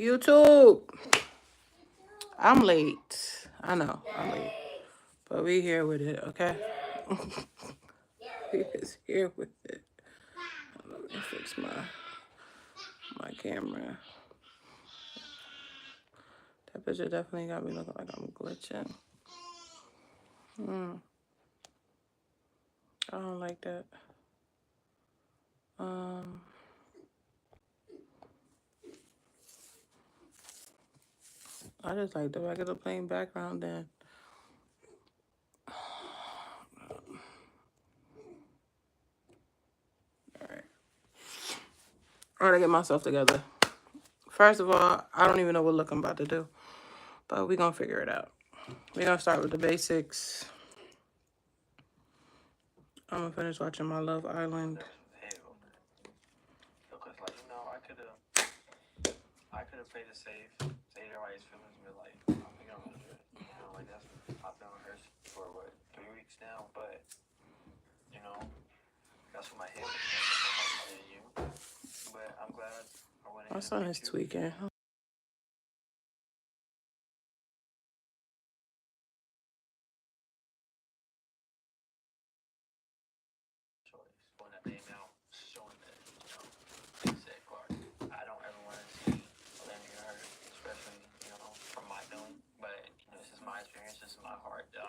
YouTube. I'm late. I know I'm late, but we here with it, okay? We is here with it. Let me fix my camera. That picture definitely got me looking like I'm glitching. I don't like that. I just like the regular plain background then. Alright. I gotta get myself together. First of all, I don't even know what look I'm about to do, but we're gonna figure it out. We're gonna start with the basics. I'm gonna finish watching my Love Island. I could have played it safe, say everybody's feelings, but like, I think I'm gonna do it. You know, like that's I've been rehearsing for what 3 weeks now, but you know, that's what my head was saying you. But I'm glad I went. My son is tweaking.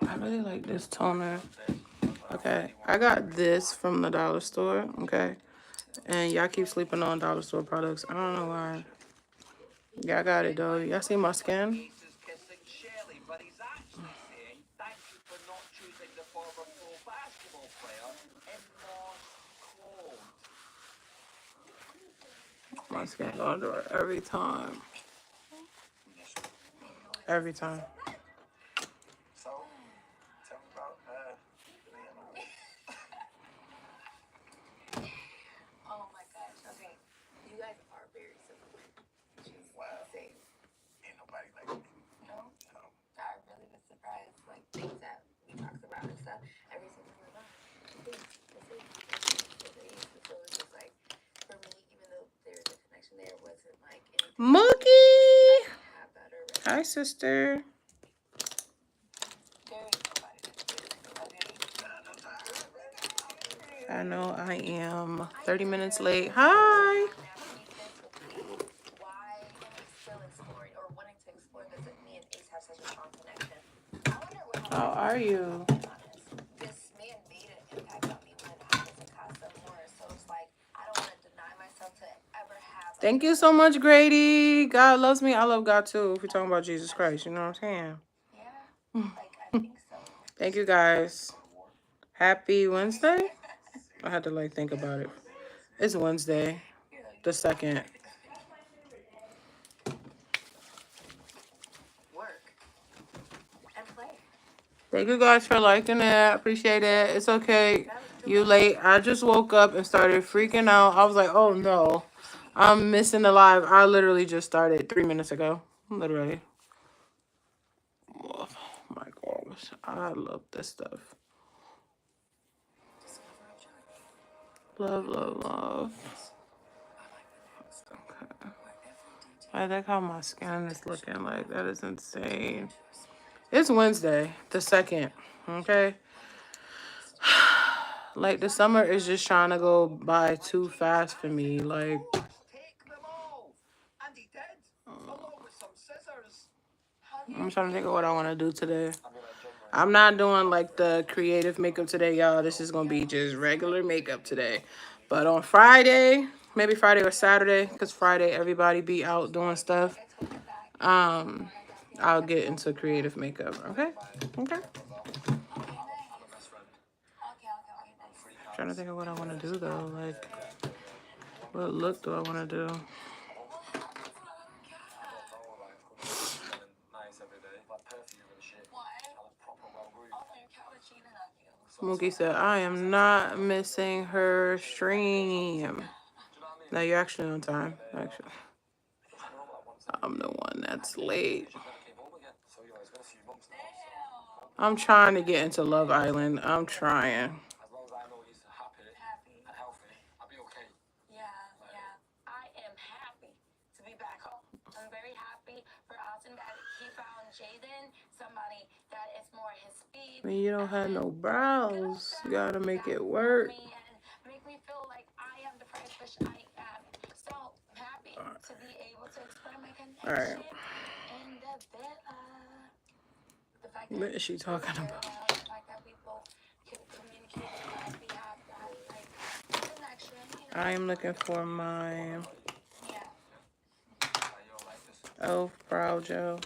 I really like this toner. Okay, I got this from the dollar store, okay? And y'all keep sleeping on dollar store products. I don't know why. Yeah, I got it though. Y'all see my skin? My skin gonna do it every time. Every time. Mookie! Hi, sister. I know I am 30 minutes late. Hi. How are you? Thank you so much, Grady. God loves me. I love God too. If we're talking about Jesus Christ, you know what I'm saying? Thank you, guys. Happy Wednesday. I had to like think about it. It's Wednesday, the 2nd. Thank you guys for liking it. Appreciate it. It's okay. You late. I just woke up and started freaking out. I was like, oh no, I'm missing the live. I literally just started 3 minutes ago. Literally. Oh my gosh. I love this stuff. Love, love, love. Okay. I like how my skin is looking like. That is insane. It's Wednesday, the 2nd. Okay. Like the summer is just trying to go by too fast for me. Like I'm trying to think of what I want to do today. I'm not doing like the creative makeup today, y'all. This is gonna be just regular makeup today. But on Friday, maybe Friday or Saturday, because Friday everybody be out doing stuff. I'll get into creative makeup. Okay. Okay. I'm trying to think of what I want to do though. Like, what look do I want to do? Mookie said, I am not missing her stream. No, you're actually on time. Actually, I'm the one that's late. I'm trying to get into Love Island. I'm trying. I mean, you don't have no brows. You gotta make it work. All right. What is she talking about? I am looking for my Elf brow gel.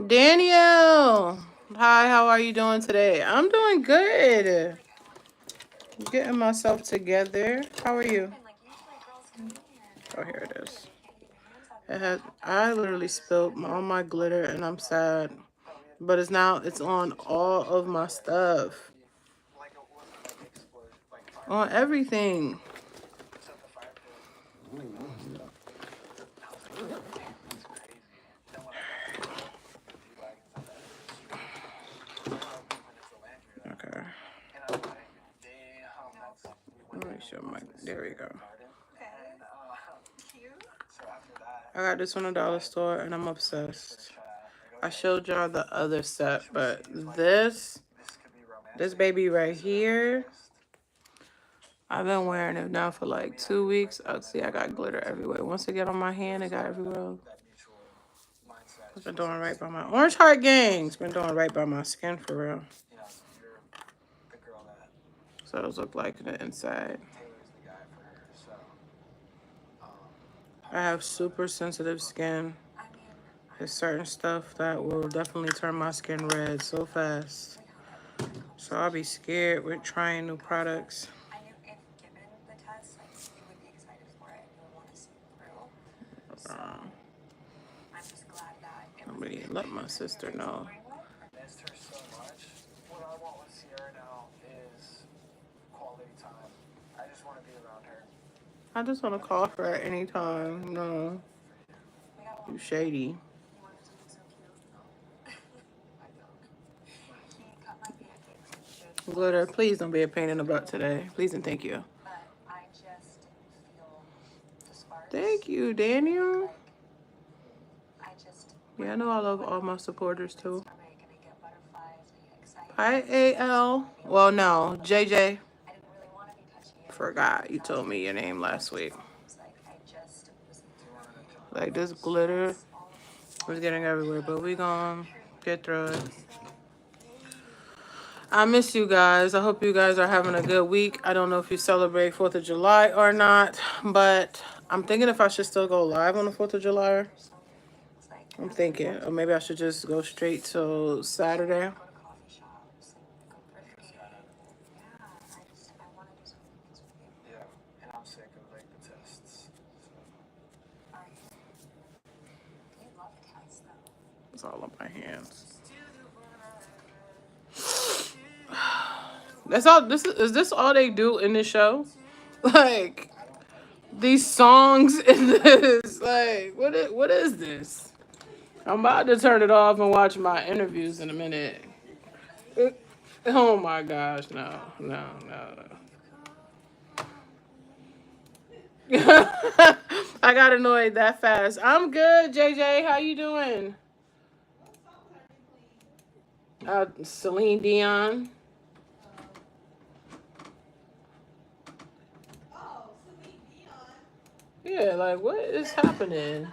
Daniel, hi, how are you doing today? I'm doing good. Getting myself together. How are you? Oh, here it is. I literally spilled all my glitter and I'm sad. But it's on all of my stuff. On everything. Okay. Let me show my, there we go. I got this from the dollar store and I'm obsessed. I showed y'all the other set, but this baby right here, I've been wearing it now for like 2 weeks. Oh, see, I got glitter everywhere. Once I get on my hand, it got everywhere. It's been doing right by my Orange Heart Gang. It's been doing right by my skin for real. So those look like the inside. I have super sensitive skin. There's certain stuff that will definitely turn my skin red so fast. So I'll be scared with trying new products. Nobody let my sister know. I just want to call her at any time. No. You shady. Glitter, please don't be a pain in the butt today. Please and thank you. Thank you, Daniel. Yeah, I know I love all my supporters too. Hi, AL. Well, no, JJ. Forgot you told me your name last week. Like this glitter was getting everywhere, but we gonna get through it. I miss you guys. I hope you guys are having a good week. I don't know if you celebrate 4th of July or not, but I'm thinking if I should still go live on the 4th of July. I'm thinking, or maybe I should just go straight till Saturday. It's all on my hands. That's all. Is this all they do in this show? Like these songs in this. Like what is this? I'm about to turn it off and watch my interviews in a minute. Oh my gosh, no. I got annoyed that fast. I'm good, JJ. How you doing? Celine Dion. Yeah, like what is happening?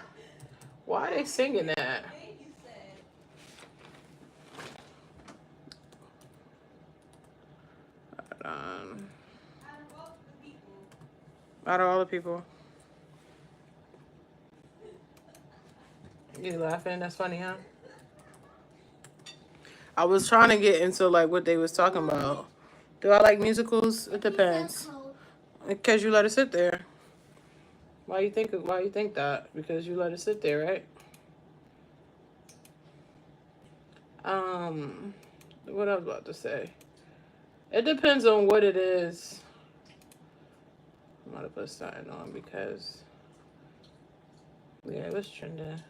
Why are they singing that? Out of all the people. You laughing? That's funny, huh? I was trying to get into like what they was talking about. Do I like musicals? It depends. Because you let it sit there. Why you think that? Because you let it sit there, right? What I was about to say. It depends on what it is. I'm gonna put something on because yeah, it was trending.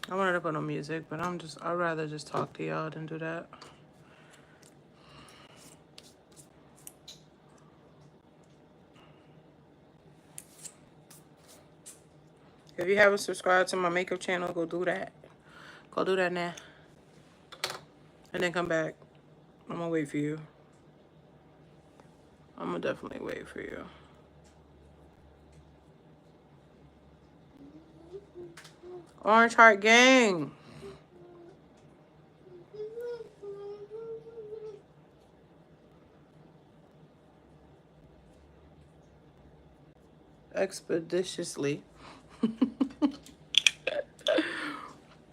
I wanted to put on music, but I'd rather just talk to y'all than do that. If you haven't subscribed to my makeup channel, go do that. Go do that now. And then come back. I'm gonna wait for you. I'm gonna definitely wait for you. Orange Heart Gang. Expeditiously.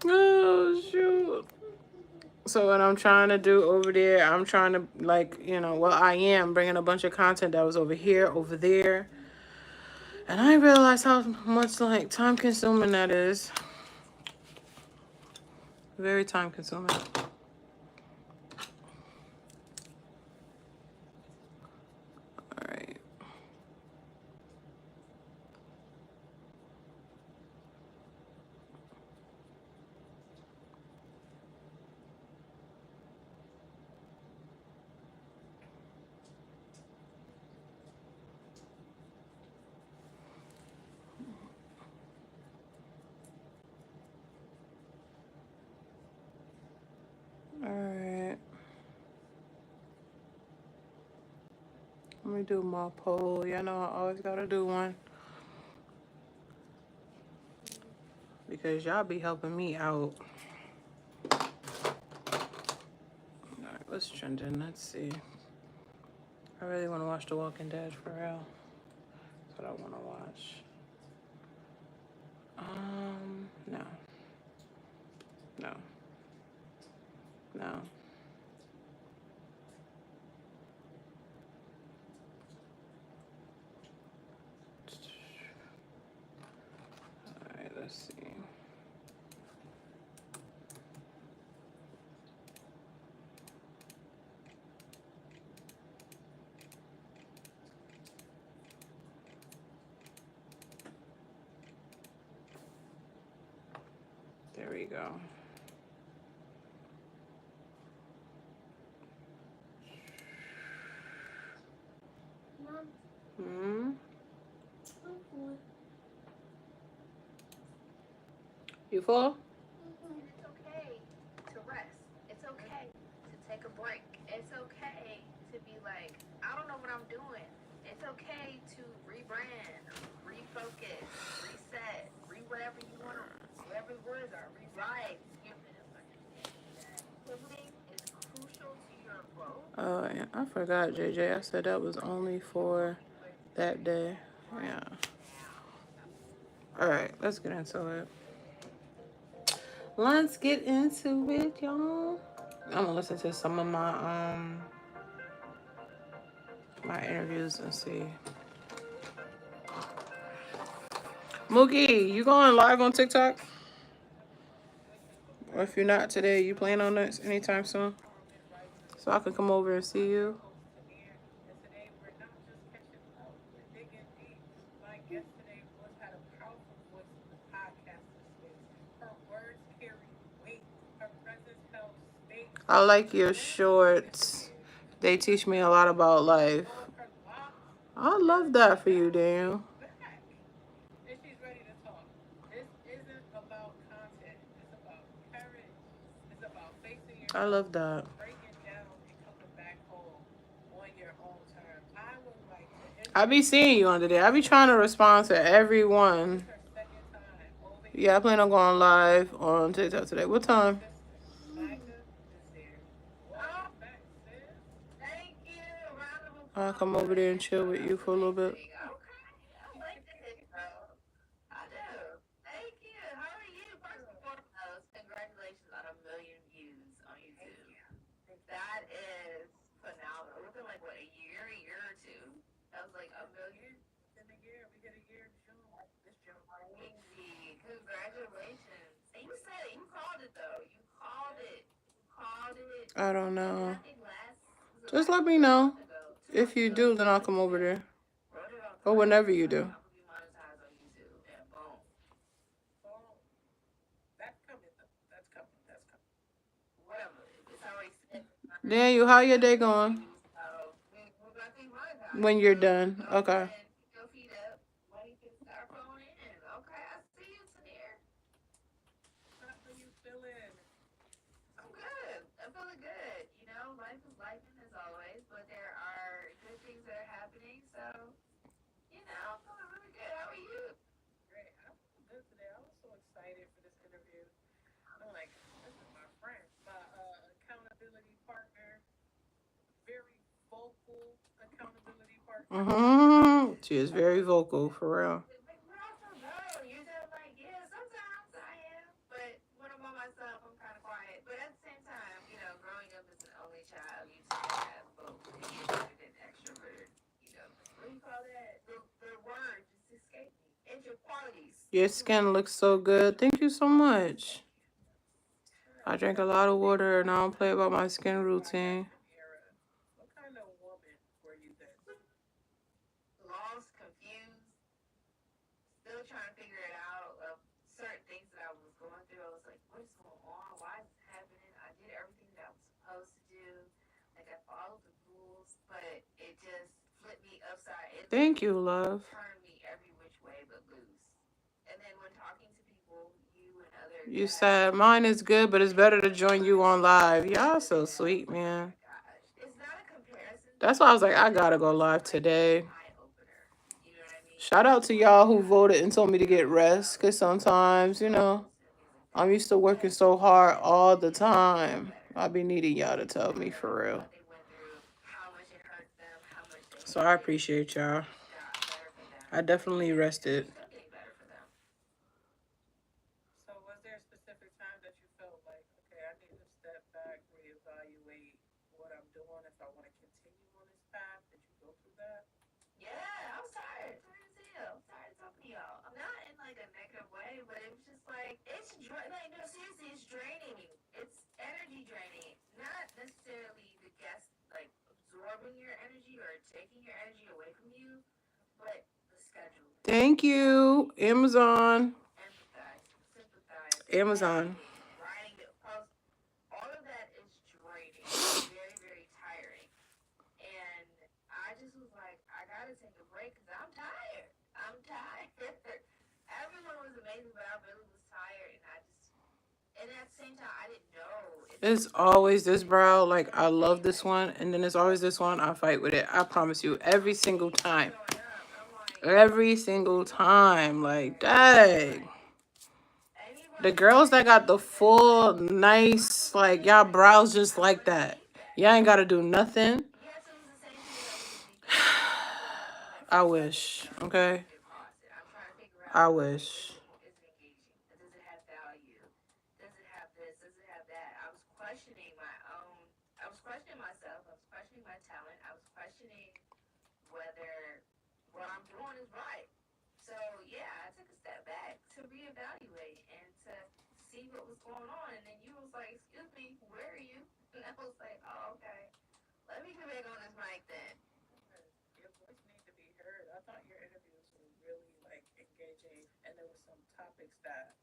Oh, shoot. So what I'm trying to do over there, I'm trying to, like, I am bringing a bunch of content that was over here, over there. And I realized how much, like, time consuming that is. Very time consuming. All right. All right. Let me do my poll. Y'all know I always gotta do one. Because y'all be helping me out. All right, what's trending? Let's see. I really want to watch The Walking Dead for real. That's what I want to watch. No. No. No. All right, let's see. There we go. Hmm? You full? It's okay to rest. It's okay to take a break. It's okay to be like, I don't know what I'm doing. It's okay to rebrand, refocus, reset, whatever you want to, whatever the words are, rewrite. Sibling is crucial to your growth. Oh, yeah. I forgot, JJ. I said that was only for that day. Yeah. All right, let's get into it. Let's get into it, y'all. I'm gonna listen to some of my interviews and see. Mookie, you going live on TikTok? Or if you're not today, you plan on this anytime soon? So I can come over and see you. I like your shorts. They teach me a lot about life. I love that for you, Daniel. I love that. I be seeing you under there. I be trying to respond to everyone. Yeah, I plan on going live on TikTok today. What time? I'll come over there and chill with you for a little bit. Congratulations on 1 million views on YouTube. That is phenomenal. Within like what, a year or two? That was like 1 million. In a year, we hit a year in June. This June. Crazy. Congratulations. And you said it. You called it though. You called it. I don't know. Just let me know. If you do, then I'll come over there. Or whenever you do. Daniel, how your day going? We're about to eat mine out. When you're done. Okay. Your feet up. When you can start flowing in. Okay, I see you, Tanir. How you feeling? I'm good. I'm feeling good. You know, life is life as always, but there are good things that are happening. So, you know, I'm feeling really good. How are you? Great. I'm feeling good today. I was so excited for this interview. I'm like, this is my friend, my accountability partner, very vocal accountability partner. She is very vocal, for real. You're just like, yeah, sometimes I am, but when I'm by myself, I'm kind of quiet. But at the same time, you know, growing up as an only child, you tend to have both introverted and extrovert. You know, what do you call that? The word just escaped me. It's your qualities. Your skin looks so good. Thank you so much. I drink a lot of water and I don't play about my skin routine. What kind of woman were you then? Lost, confused, still trying to figure it out. Certain things that I was going through, I was like, what is going on? Why is this happening? I did everything that I was supposed to do. Like, I followed the rules, but it just flipped me upside. Thank you, love. Turned me every which way but loose. And then when talking to people, you and others. You said mine is good, but it's better to join you on live. Y'all so sweet, man. It's not a comparison. That's why I was like, I gotta go live today. Shout out to y'all who voted and told me to get rest, because sometimes, you know, I'm used to working so hard all the time. I be needing y'all to tell me for real. So I appreciate y'all. I definitely rested. So was there a specific time that you felt like, okay, I need to step back, reevaluate what I'm doing if I want to continue on this path? Did you go through that? Yeah, I was tired. I'm tired of talking to y'all. I'm not in like a negative way, but it was just like like no, seriously, it's draining. It's energy draining. Not necessarily the guest like absorbing your energy or taking your energy away from you, but the schedule. Thank you, Amazon. Empathize, sympathize. Amazon. Writing the post. All of that is draining. Very, very tiring. And I just was like, I gotta take a break because I'm tired. I'm tired. Everyone was amazing, but I really was tired, and at the same time, I didn't know. It's always this brow. Like, I love this one, and then it's always this one. I fight with it. I promise you, every single time. Every single time. Like, dang. The girls that got the full, nice, like, y'all brows just like that. Y'all ain't gotta do nothing. I wish, okay? I wish. Does it have value? Does it have this? Does it have that? I was questioning my own. I was questioning myself. I was questioning my talent. I was questioning whether what I'm doing is right. So yeah, I took a step back to reevaluate and to see what was going on. And then you was like, "Excuse me, where are you?" And I was like, "Oh, okay. Let me get back on this mic then." Your voice needs to be heard. I thought your interviews were really like engaging, and there were some topics that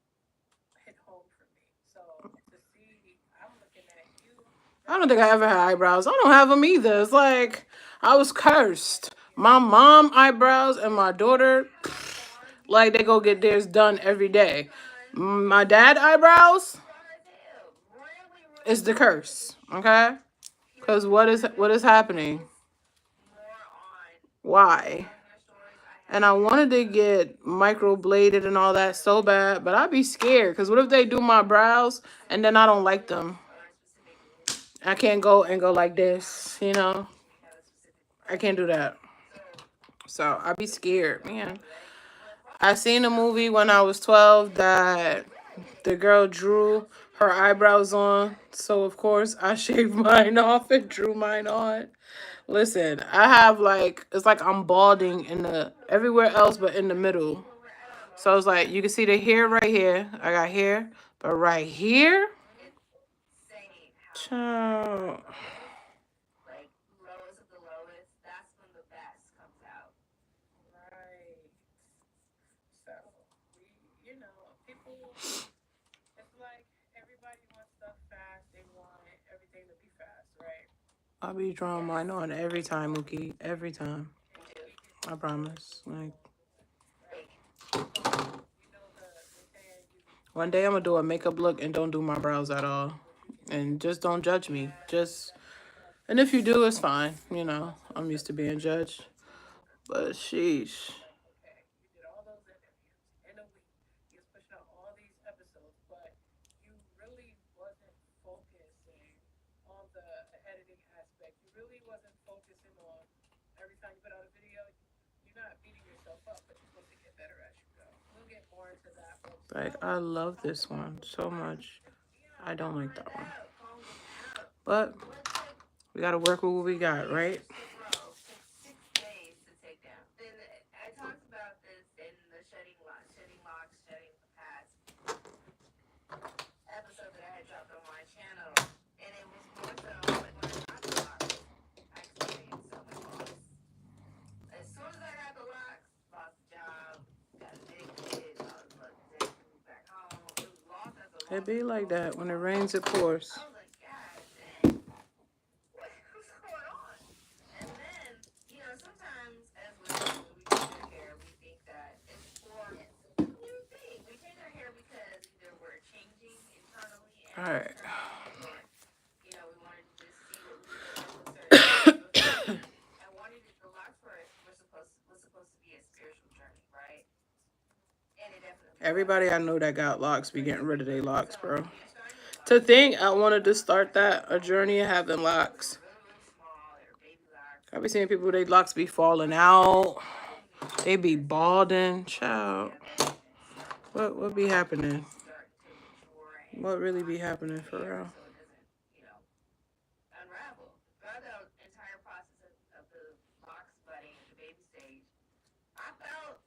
hit home for me. So to see, I'm looking at you. I don't think I ever had eyebrows. I don't have them either. It's like I was cursed. My mom eyebrows and my daughter, like they go get theirs done every day. My dad eyebrows is the curse, okay? Because what is happening? Why? And I wanted to get microbladed and all that so bad, but I'd be scared because what if they do my brows and then I don't like them? I can't go and go like this, you know? I can't do that. So I'd be scared, man. I seen a movie when I was 12 that the girl drew her eyebrows on. So, of course, I shaved mine off and drew mine on. Listen, I have like, it's like I'm balding in the, everywhere else but in the middle. So it's like, you can see the hair right here. I got hair. But right here, child. Like lowest of the lowest, that's when the best comes out. Right. So you know, people. It's like everybody wants stuff fast. They want everything to be fast, right? I'll be drawing mine on every time, Mookie. Every time. I promise. Like, one day I'm gonna do a makeup look and don't do my brows at all. And just don't judge me. And if you do, it's fine. You know, I'm used to being judged. But sheesh. Like, I love this one so much. I don't like that one. But we gotta work with what we got, right? I talked about this in the shedding locks, shedding the past episode that I had dropped on my channel, and it was more so like when I got the locks, I experienced so much loss. As soon as I got the locks, lost the job, got evicted, lost my dad, moved back home. It was lost after loss. It be like that. When it rains, it pours. I was like, God dang, what's going on? And then, you know, sometimes as women, when we change our hair, we think that it's for a new thing. We change our hair because either we're changing internally and All right. externally, or, you know, we wanted to just see what we could do with certain things. And wanting to, the locks was supposed to be a spiritual journey, right? And it definitely was. Everybody I know that got locks be getting rid of their locks, bro. To think I wanted to start a journey of having locks. I be seeing people, their locks be falling out. They be balding. Child. What be happening? What really be happening for real? Unravel. Throughout the entire process of the locks budding, the baby stage, I felt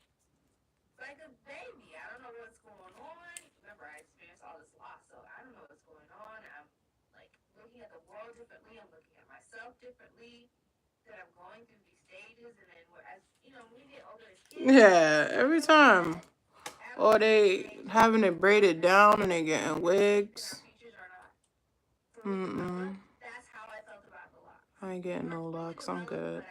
like a baby. I don't know what's going on. Remember, I experienced all this loss, so I don't know what's going on. I'm like looking at the world differently. I'm looking at myself differently. That I'm going through these stages, and then as you know, when you get older as kids, yeah, every time. Or they having it braided down and they getting wigs. That's how I felt about the locks. I ain't getting no locks. I'm good.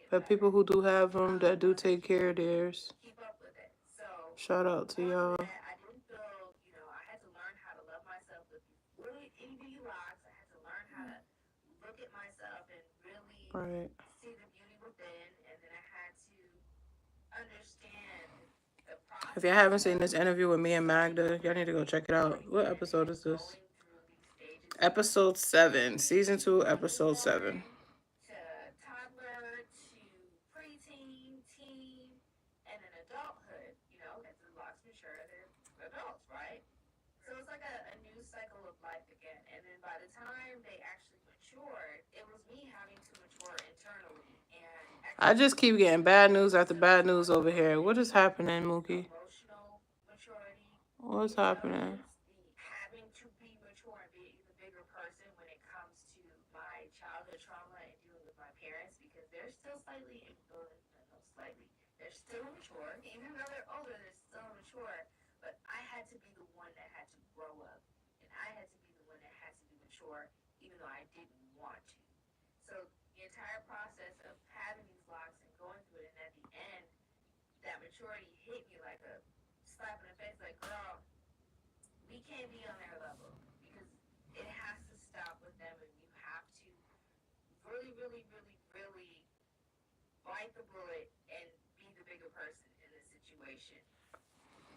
But people who do have them, that do take care of theirs. Keep up with it. So shout out to y'all. I didn't feel, you know, I had to learn how to love myself with really itty locks. I had to learn how to look at myself and really see the beauty within, and then I had to understand the process. If y'all haven't seen this interview with me and Magda, y'all need to go check it out. What episode is this? Episode 7, season 2, episode 7. To toddler, to preteen, teen, and then adulthood. You know, as the locks mature, they're adults, right? So it's like a new cycle of life again. And then by the time they actually matured, it was me having to mature internally. And I just keep getting bad news after bad news over here. What is happening, Mookie? Emotional maturity. What's happening? Having to be mature and be the bigger person when it comes to my childhood trauma and dealing with my parents, because they're still they're still mature. Even though they're older, they're still mature. But I had to be the one that had to grow up. And I had to be the one that had to be mature, even though I didn't want to. So the entire process of having these locks and going through it, and at the end, that maturity hit me like a slap in the face, like, girl, we can't be on their level, because it has to stop with them, and you have to really, really, really, really bite the bullet and be the bigger person in this situation.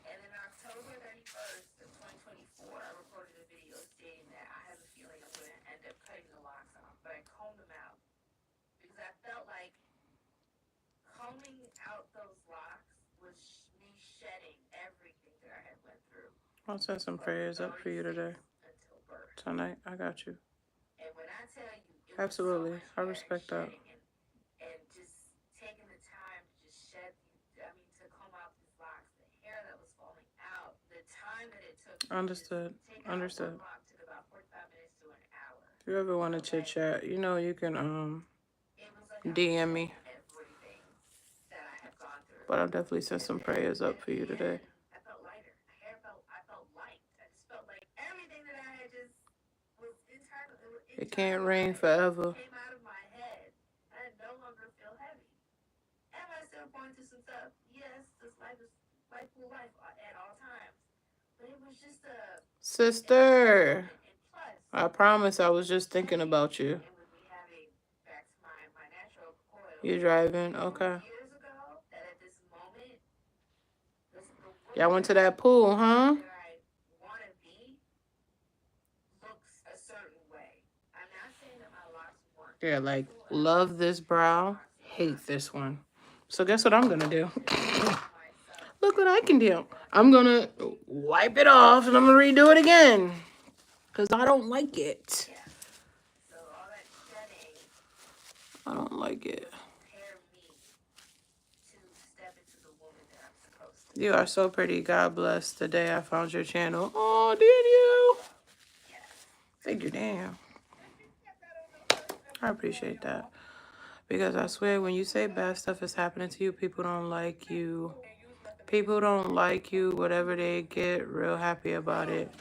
And then October 31st of 2024, I recorded a video stating that I have a feeling I'm going to end up cutting the locks off, but I combed them out because I felt like combing out those locks was me shedding everything that I had went through. I'll send some prayers up for you today. Tonight, I got you. And when I tell you, absolutely, I respect that. And just taking the time to just shed, to comb out these locks, the hair that was falling out, the time that it took. Understood. Understood. Took about 45 minutes to an hour. If you ever want to chit chat, you know you can DM me. That I have gone through. But I'll definitely send some prayers up for you today. I felt lighter. I felt light. I just felt like everything that I had just was internal. It can't rain forever. Came out of my head. I no longer feel heavy. Am I still going through some stuff? Yes, this life is life will life at all times. But it was just a Sister, and plus I promise I was just thinking about you. it was me having back to my natural coil. You driving? Okay. Years ago, that at this moment, the Y'all went to that pool, huh? that I want to be looks a certain way. I'm not saying that my locks weren't. Yeah, like, love this brow, hate this one. So guess what I'm gonna do? Look what I can do. I'm gonna wipe it off and I'm gonna redo it again. Because I don't like it. Yeah. So all that shedding I don't like it. prepared me to step into the woman that I'm supposed to. You are so pretty. God bless the day I found your channel. Oh, did you? Yes. Figure damn. I appreciate that. Because I swear, when you say bad stuff is happening to you, people don't like you. People don't like you. Whatever they get real happy about it.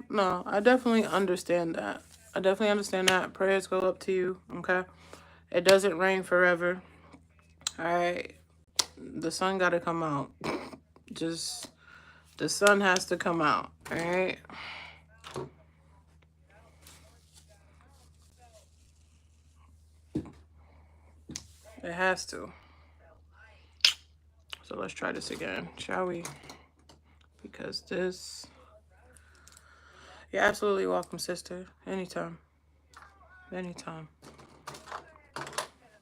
No, I definitely understand that. I definitely understand that. Prayers go up to you, okay? It doesn't rain forever. All right? The sun got to come out. Just, the sun has to come out, all right? It has to. So let's try this again, shall we? Because this... You're absolutely welcome, sister. Anytime. Anytime.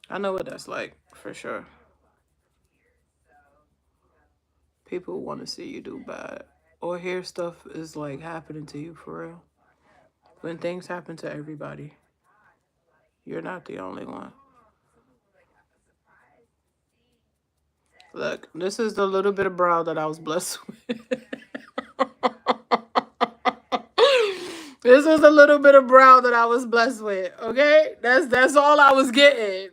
I know what that's like, for sure. People want to see you do bad. Or hear stuff is like happening to you for real. When things happen to everybody, you're not the only one. Look, this is the little bit of brow that I was blessed with. This was a little bit of brow that I was blessed with, okay? That's all I was getting.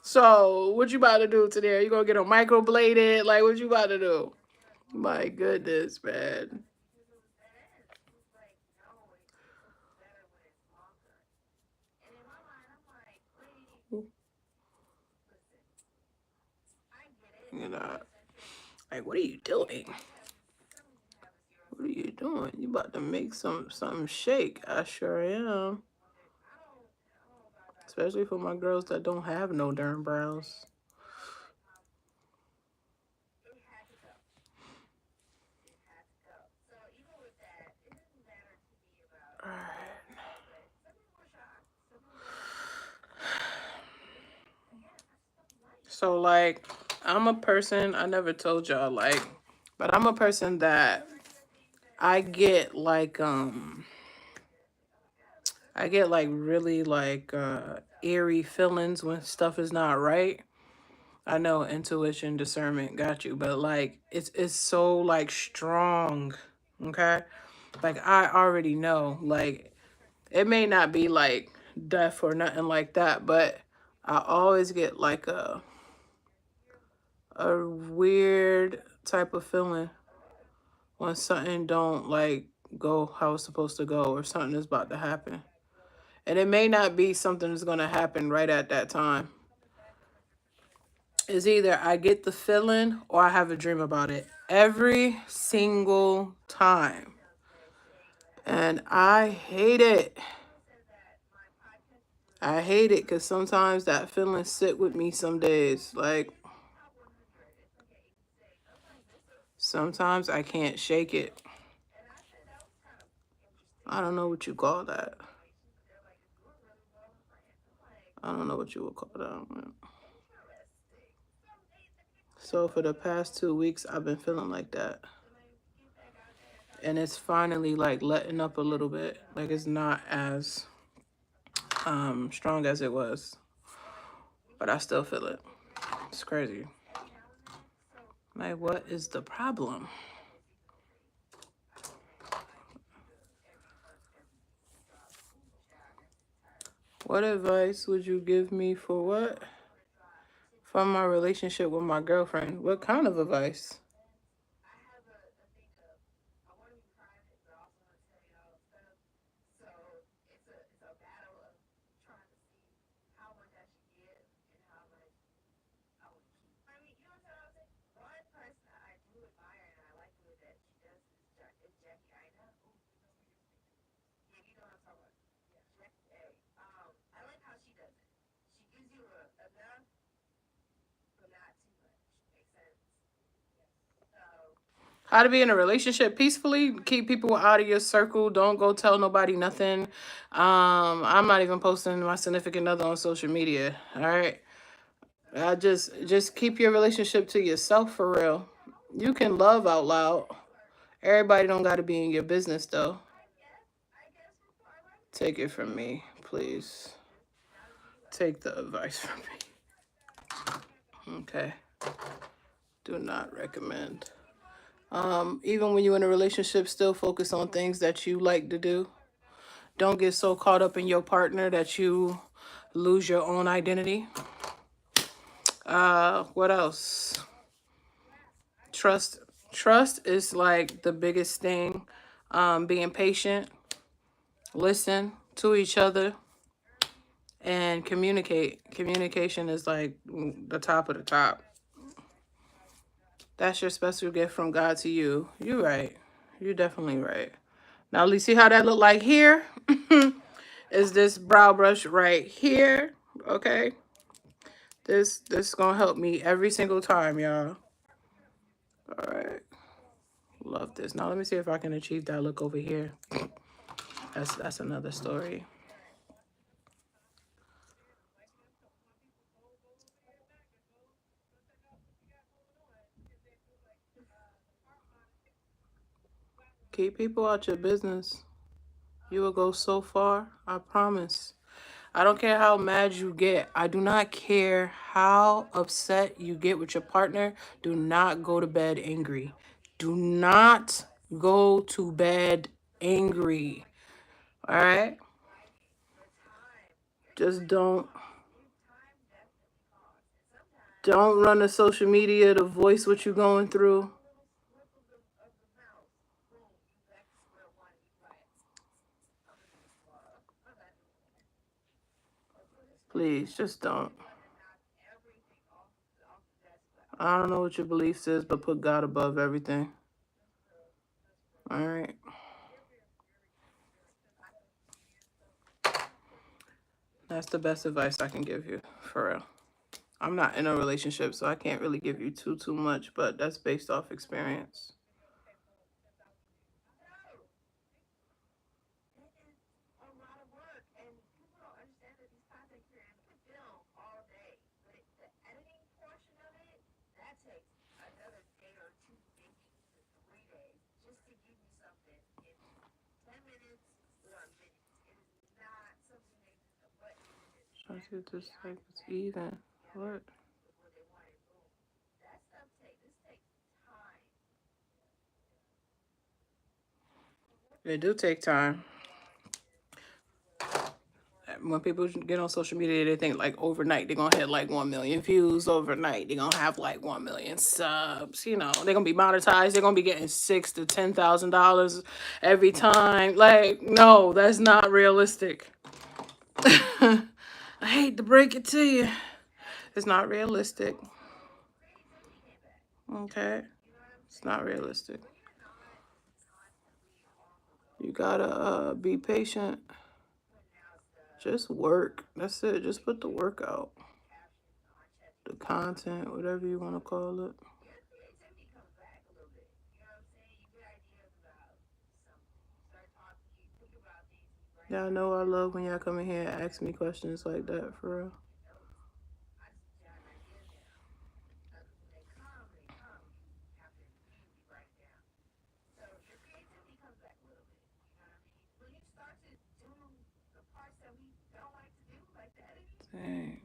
So, what you about to do today? You gonna get a microbladed? Like, what you about to do? My goodness, man. You know, like, what are you doing? What are you doing? You about to make something shake? I sure am. Especially for my girls that don't have no darn brows. So, like, I'm a person, I never told y'all, like, but I'm a person that I get like really like eerie feelings when stuff is not right. I know intuition, discernment got you, but like it's so like strong, okay? Like I already know, like it may not be like death or nothing like that, but I always get like a weird type of feeling when something don't like go how it's supposed to go or something is about to happen. And it may not be something that's going to happen right at that time. It's either I get the feeling or I have a dream about it every single time. And I hate it. I hate it because sometimes that feeling sit with me some days. Like, sometimes I can't shake it. I don't know what you call that. I don't know what you would call that, man. So for the past 2 weeks, I've been feeling like that. And it's finally like letting up a little bit. Like it's not as strong as it was. But I still feel it. It's crazy. Like, what is the problem? What advice would you give me for what? From my relationship with my girlfriend. What kind of advice? how to be in a relationship peacefully. Keep people out of your circle. Don't go tell nobody nothing. I'm not even posting my significant other on social media. All right. I just keep your relationship to yourself for real. You can love out loud. Everybody don't got to be in your business though. Take it from me, please. Take the advice from me. Okay. Do not recommend. Even when you're in a relationship, still focus on things that you like to do. Don't get so caught up in your partner that you lose your own identity. What else? Trust. Trust is like the biggest thing. Being patient, listen to each other, and communicate. Communication is like the top of the top. That's your special gift from God to you. You're right. You're definitely right. Now, let's see how that look like here. Is this brow brush right here? Okay. This is gonna help me every single time, y'all. All right. Love this. Now let me see if I can achieve that look over here. That's another story. Keep people out your business. You will go so far. I promise. I don't care how mad you get. I do not care how upset you get with your partner. Do not go to bed angry. Do not go to bed angry. All right? Just don't run to social media to voice what you're going through. Please, just don't. I don't know what your beliefs is, but put God above everything. All right. That's the best advice I can give you, for real. I'm not in a relationship, so I can't really give you too much, but that's based off experience. I see this like it's even. What? It do take time. When people get on social media, they think like overnight they're gonna hit like 1 million views overnight. They're gonna have like 1 million subs. You know, they're gonna be monetized. They're gonna be getting $6,000 to $10,000 every time. Like, no, that's not realistic. I hate to break it to you. It's not realistic. Okay, it's not realistic. You gotta be patient. Just work. That's it. Just put the work out. The content, whatever you want to call it. Y'all know I love when y'all come in here and ask me questions like that, for real. Dang.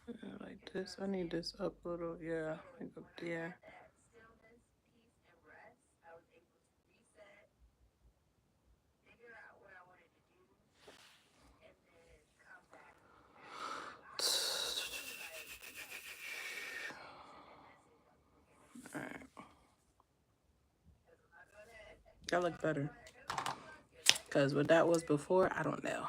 Yeah, like this. I need this up a little. Yeah, like up there. Alright. That look better. Because what that was before, I don't know.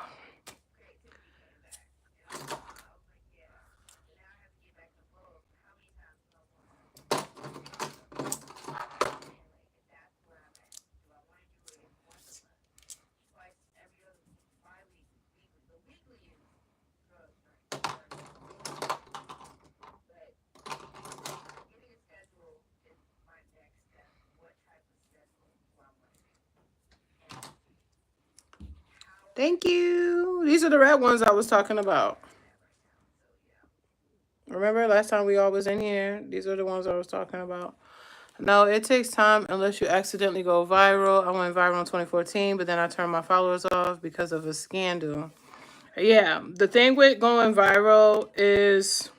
Thank you. These are the red ones I was talking about. Remember last time we all was in here? These are the ones I was talking about. No, it takes time unless you accidentally go viral. I went viral in 2014, but then I turned my followers off because of a scandal. Yeah, the thing with going viral is,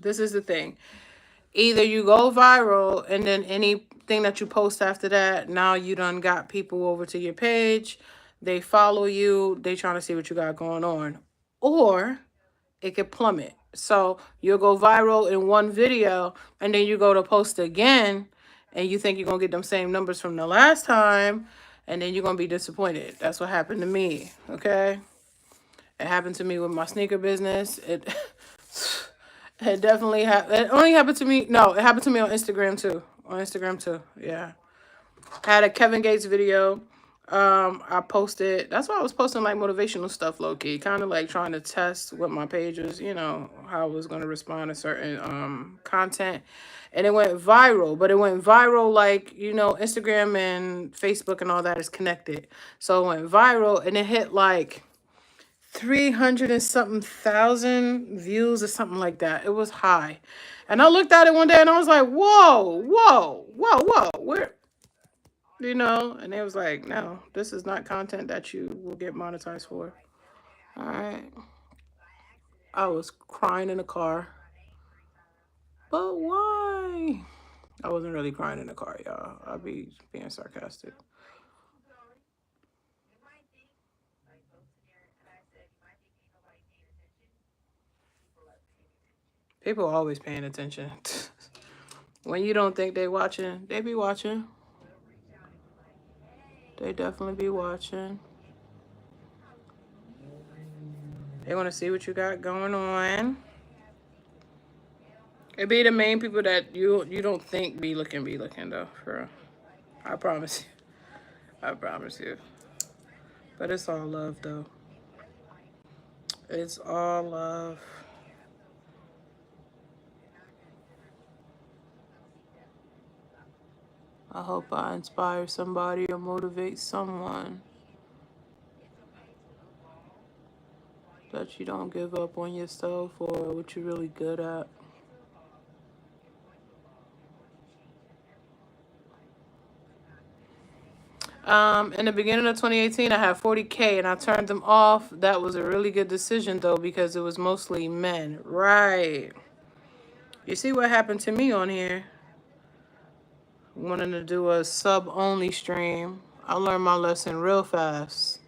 this is the thing. Either you go viral and then anything that you post after that, now you done got people over to your page. They follow you. They trying to see what you got going on. Or it could plummet. So you'll go viral in one video and then you go to post again and you think you're going to get them same numbers from the last time and then you're going to be disappointed. That's what happened to me, okay? It happened to me with my sneaker business. It definitely happened. It only happened to me. No, it happened to me on Instagram too. On Instagram too. Yeah. I had a Kevin Gates video. I posted. That's why I was posting like motivational stuff, low key, kind of like trying to test what my page was. You know how I was gonna respond to certain content, and it went viral. But it went viral like Instagram and Facebook and all that is connected. So it went viral, and it hit like 300 and something thousand views or something like that. It was high. And I looked at it one day and I was like, whoa, whoa, whoa, whoa. Where, and they was like, no, this is not content that you will get monetized for. All right. I was crying in the car. But why? I wasn't really crying in the car, y'all. I'll be being sarcastic. People are always paying attention. When you don't think they watching, they be watching. They definitely be watching. They want to see what you got going on. It be the main people that you don't think be looking though. For real. I promise you. I promise you. But it's all love though. It's all love. I hope I inspire somebody or motivate someone. That you don't give up on yourself or what you're really good at. In the beginning of 2018, I had 40K and I turned them off. That was a really good decision though, because it was mostly men. Right. You see what happened to me on here? Wanting to do a sub-only stream. I learned my lesson real fast.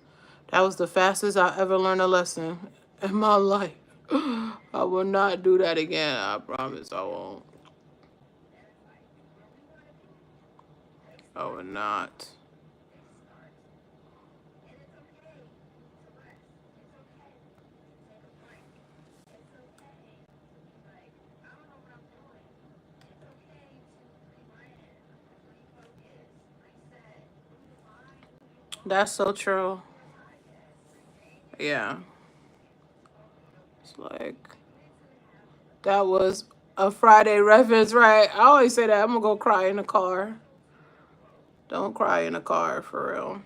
That was the fastest I ever learned a lesson in my life. I will not do that again. I promise I won't. I will not. That's so true. Yeah. It's like, that was a Friday reference, right? I always say that. I'm going to go cry in the car. Don't cry in the car, for real.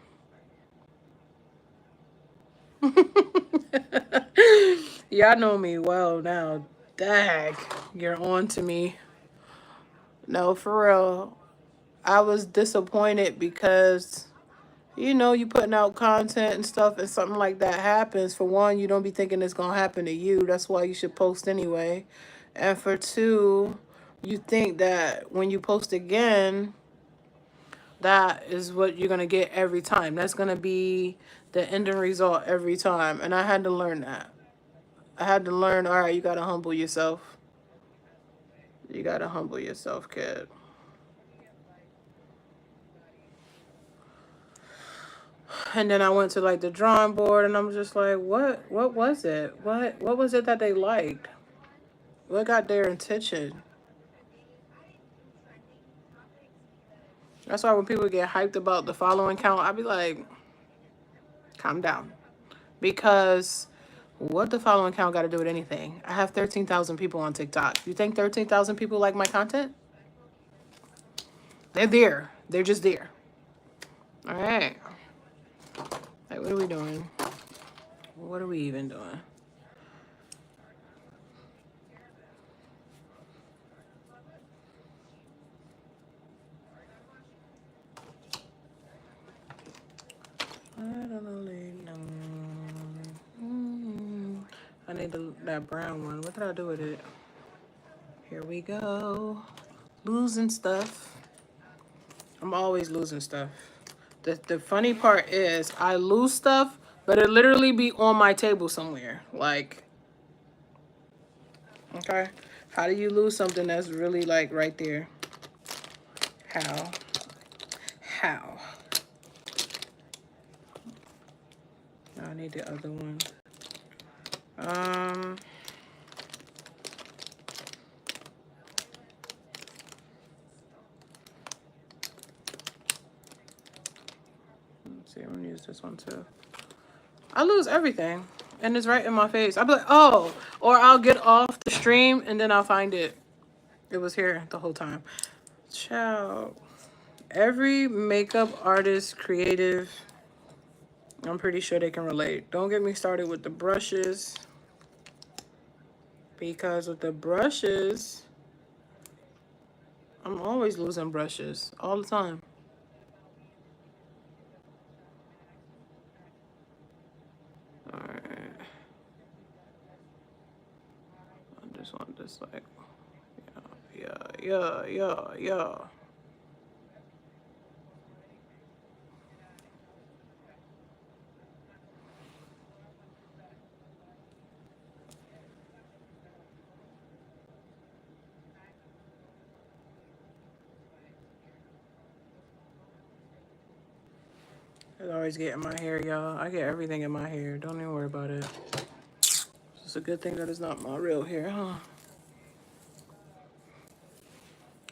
Y'all know me well now. Dag, you're on to me. No, for real. I was disappointed because, you putting out content and stuff and something like that happens. For one, you don't be thinking it's going to happen to you. That's why you should post anyway. And for two, you think that when you post again, that is what you're going to get every time. That's going to be the ending result every time. And I had to learn that. I had to learn, all right, you got to humble yourself. You got to humble yourself, kid. And then I went to like the drawing board and I'm just like, what was it? What was it that they liked? What got their attention? That's why when people get hyped about the following count, I be like, calm down. Because what the following count got to do with anything? I have 13,000 people on TikTok. You think 13,000 people like my content? They're there. They're just there. All right. Like, what are we doing? What are we even doing? I need that brown one. What did I do with it? Here we go. Losing stuff. I'm always losing stuff. The funny part is I lose stuff, but it literally be on my table somewhere. Like, okay, how do you lose something that's really like right there? How? How? I need the other one. Let's see, I'm gonna use this one too. I lose everything, and it's right in my face. I'll be like, oh, or I'll get off the stream and then I'll find it. It was here the whole time. Ciao. Every makeup artist, creative, I'm pretty sure they can relate. Don't get me started with the brushes, because with the brushes, I'm always losing brushes all the time. All right. I just want this like, yeah. I always get in my hair, y'all. I get everything in my hair. Don't even worry about it. It's a good thing that it's not my real hair, huh?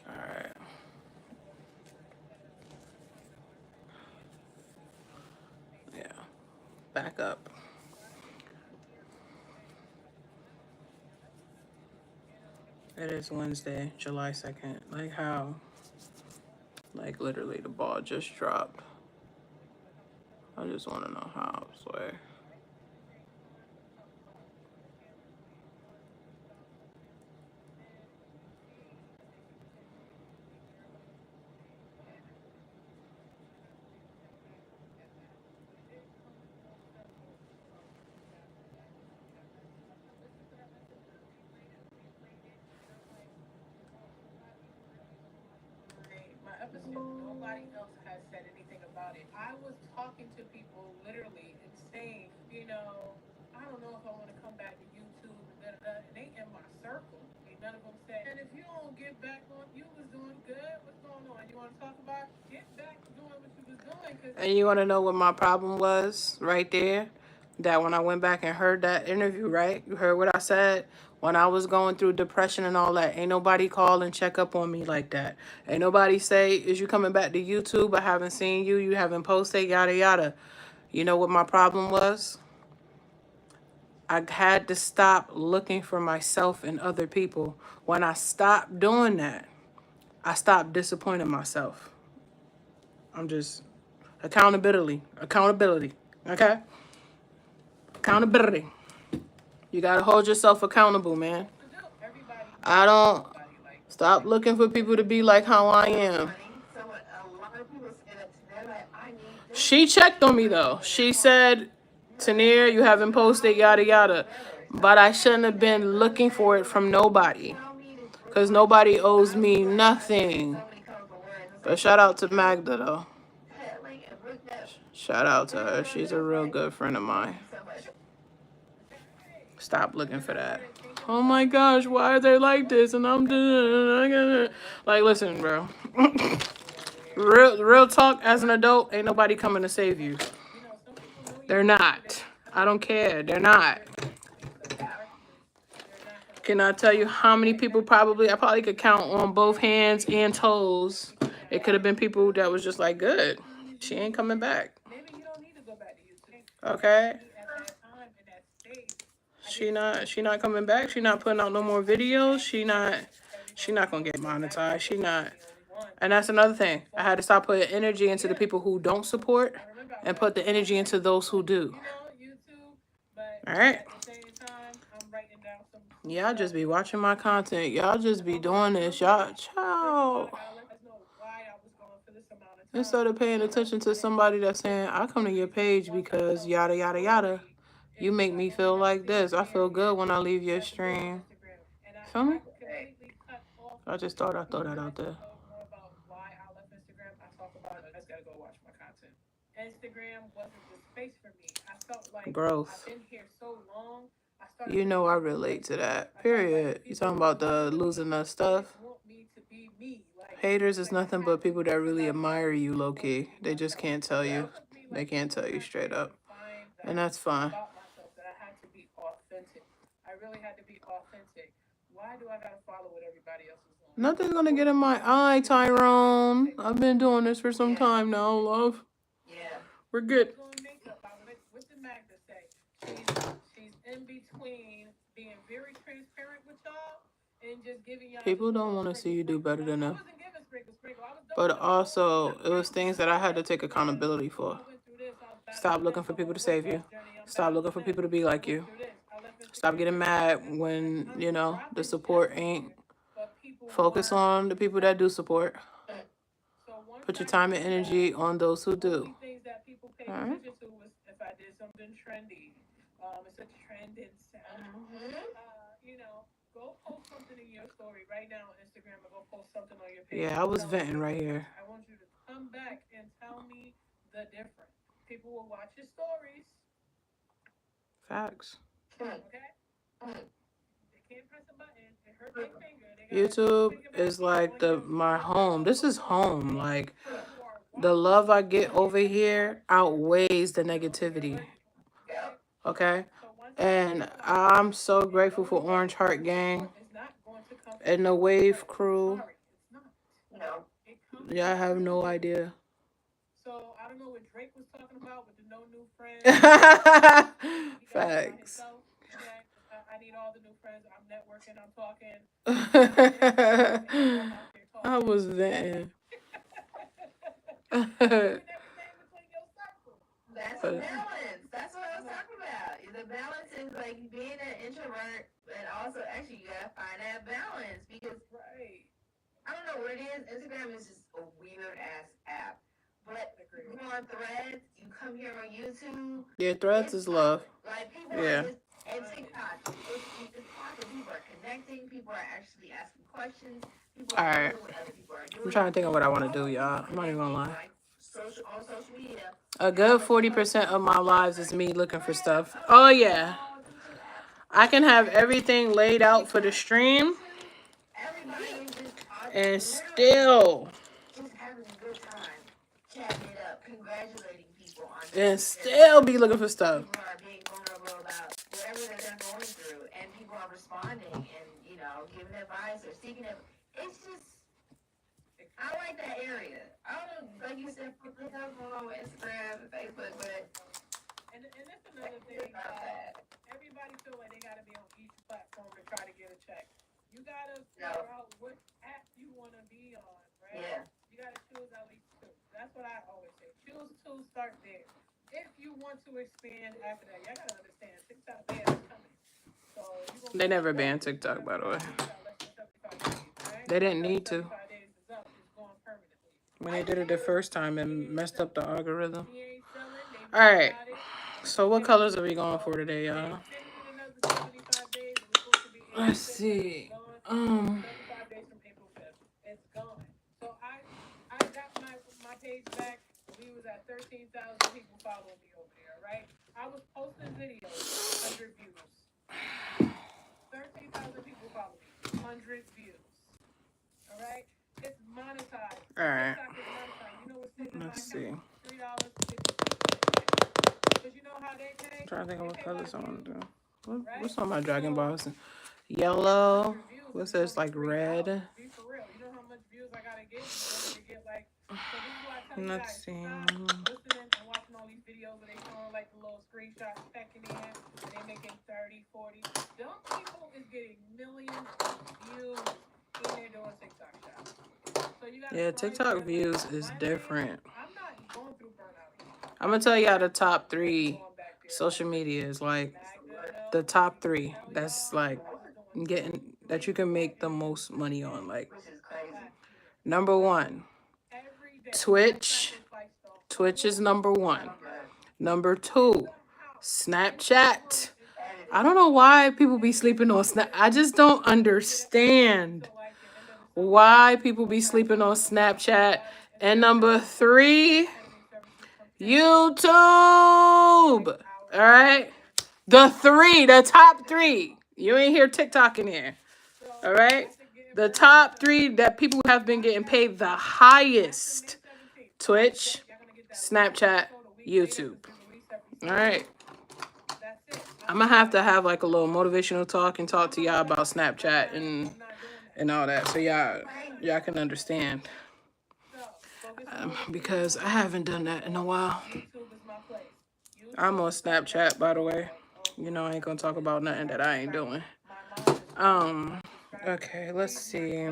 All right. Yeah. Back up. It is Wednesday, July 2nd. Like how? Like literally the ball just dropped. I just want to know how, I swear. My episode, nobody else has said anything about it. I was talking to people literally and saying, I don't know if I want to come back to YouTube, and they in my circle. None of them said, and if you don't get back on, you was doing good. What's going on? You want to talk about it? Get back to doing what you was doing. And you want to know what my problem was right there? That when I went back and heard that interview, right? You heard what I said? When I was going through depression and all that, ain't nobody call and check up on me like that. Ain't nobody say, is you coming back to YouTube? I haven't seen you. You haven't posted, yada, yada. You know what my problem was? I had to stop looking for myself in other people. When I stopped doing that, I stopped disappointing myself. I'm just accountability, okay? Accountability. You gotta hold yourself accountable, man. I don't stop looking for people to be like how I am. She checked on me though. She said, Tanir, you haven't posted, yada yada. But I shouldn't have been looking for it from nobody. Because nobody owes me nothing. But shout out to Magda though. Shout out to her. She's a real good friend of mine. Stop looking for that. Oh my gosh, why are they like this? And I'm doing like, listen, bro. Real talk, as an adult, ain't nobody coming to save you. They're not. I don't care. They're not. Can I tell you how many people I probably could count on both hands and toes. It could have been people that was just like, good. She ain't coming back. Okay. She not coming back. She not putting out no more videos. She not gonna get monetized. She not. And that's another thing. I had to stop putting energy into the people who don't support and put the energy into those who do. All right. Y'all just be watching my content. Y'all just be doing this. Y'all, child. Instead of paying attention to somebody that's saying, I come to your page because yada, yada, yada. You make me feel like this. I feel good when I leave your stream. Feel me? I just thought I'd throw that out there. Growth. You know I relate to that. Period. You talking about the losing the stuff? Haters is nothing but people that really admire you, low key. They just can't tell you. They can't tell you straight up. And that's fine. Nothing's gonna get in my eye, Tyrone. I've been doing this for some time now, love. Yeah. We're good. People don't want to see you do better than them. But also, it was things that I had to take accountability for. Stop looking for people to save you. Stop looking for people to be like you. Stop getting mad when, you know, the support ain't. Focus on the people that do support. Put your time and energy on those who do. All right. Yeah, I was venting right here. Facts. YouTube is like my home. This is home. Like the love I get over here outweighs the negativity. Okay? And I'm so grateful for Orange Heart Gang and the Wave crew. No. Yeah, I have no idea. Facts. I was venting. That's a balance. That's what I was talking about. The balance is like being an introvert, and also actually you gotta find that balance because I don't know what it is. Instagram is just a weird ass app. But you go on Threads, you come here on YouTube. Yeah, Threads is love. Like people are just and TikTok. It's awesome. People are connecting. People are actually asking questions. People are Alright. doing what other people are doing. I'm trying to think of what I want to do, y'all. I'm not even gonna lie. On social media. A good 40% of my lives is me looking for stuff. Oh yeah. I can have everything laid out for the stream and still be looking for stuff. People are being vulnerable about whatever that they're going through, and people are responding and, you know, giving advice or seeking it. It's just, I like that area. I don't know, like you said, put up on Instagram and Facebook, but. And that's another thing. Everybody feel like they gotta be on each platform to try to get a check. You gotta figure out what app you wanna be on, right? Yeah. You gotta choose at least two. That's what I always say. Choose two, start there. If you want to expand after that, y'all gotta understand TikTok ban is coming. So they never banned TikTok, by the way. They didn't need to. When they did it the first time, it messed up the algorithm. All right. So what colors are we going for today, y'all? Let's see. It's gone. So I got my page back. We was at 13,000 people following me over there, right? I was posting videos, 100 views. 13,000 people follow me, 100 views. All right? It's monetized. All right. You know what's Let's see. $3. Because you know how they pay? I'm trying to think of what colors I want to do. What's on my Dragon Balls? Yellow. What's this? Like red. Let's see. Yeah, TikTok views is different. I'm gonna tell y'all the top 3 social medias. Like The top 3. That's like getting that you can make the most money on. Like number 1, Twitch. Twitch is number 1. Number 2, Snapchat. I don't know why people be sleeping on Snap. I just don't understand why people be sleeping on Snapchat. And number 3, YouTube. All right. The top 3. You ain't hear TikTok in here. All right. The top 3 that people have been getting paid the highest: Twitch, Snapchat, YouTube. All right. I'm gonna have to have like a little motivational talk and talk to y'all about Snapchat and all that, so y'all can understand. Because I haven't done that in a while. I'm on Snapchat, by the way. You know, I ain't gonna talk about nothing that I ain't doing. Okay, let's see.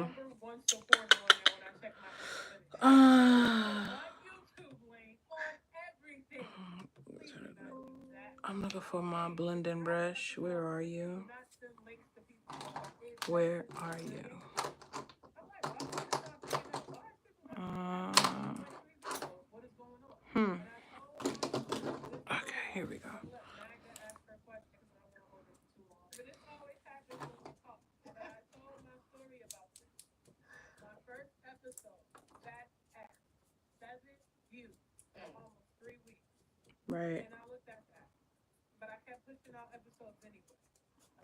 I'm looking for my blending brush. Where are you? Where are you? Okay, here we go. Right.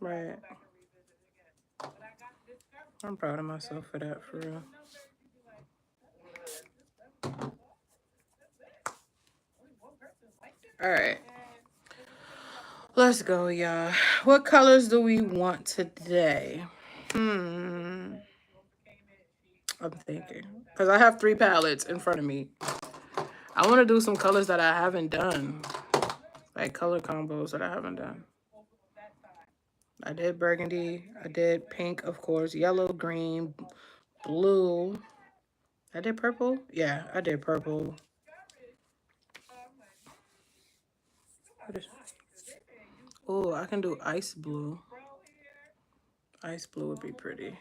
Right. I'm proud of myself for that, for real. All right. Let's go, y'all. What colors do we want today? I'm thinking. Because I have 3 palettes in front of me. I want to do some colors that I haven't done. Like color combos that I haven't done. I did burgundy. I did pink, of course. Yellow, green, blue. I did purple? Yeah, I did purple. Oh, I can do ice blue. Ice blue would be pretty.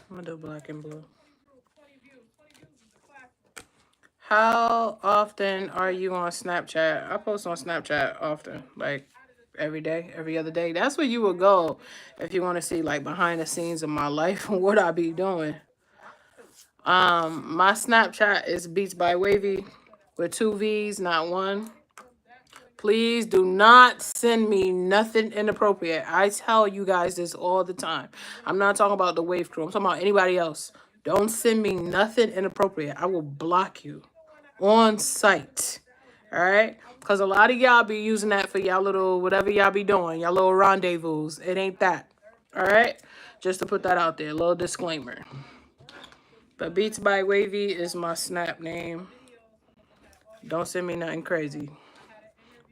I'm gonna do black and blue. How often are you on Snapchat? I post on Snapchat often, like every day, every other day. That's where you will go if you want to see like behind the scenes of my life and what I be doing. My Snapchat is Beats by Wavy with 2 V's, not 1. Please do not send me nothing inappropriate. I tell you guys this all the time. I'm not talking about the Wave Crew. I'm talking about anybody else. Don't send me nothing inappropriate. I will block you on sight. All right? Because a lot of y'all be using that for y'all little, whatever y'all be doing, y'all little rendezvous. It ain't that. All right? Just to put that out there. A little disclaimer. But Beats by Wavy is my Snap name. Don't send me nothing crazy.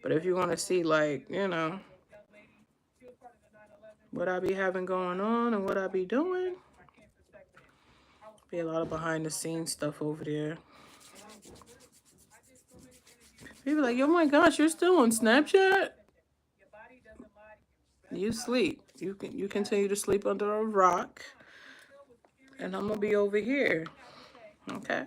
But if you want to see, like, you know, what I be having going on and what I be doing, be a lot of behind the scenes stuff over there. People like, oh my gosh, you're still on Snapchat? You sleep. You continue to sleep under a rock. And I'm gonna be over here. Okay.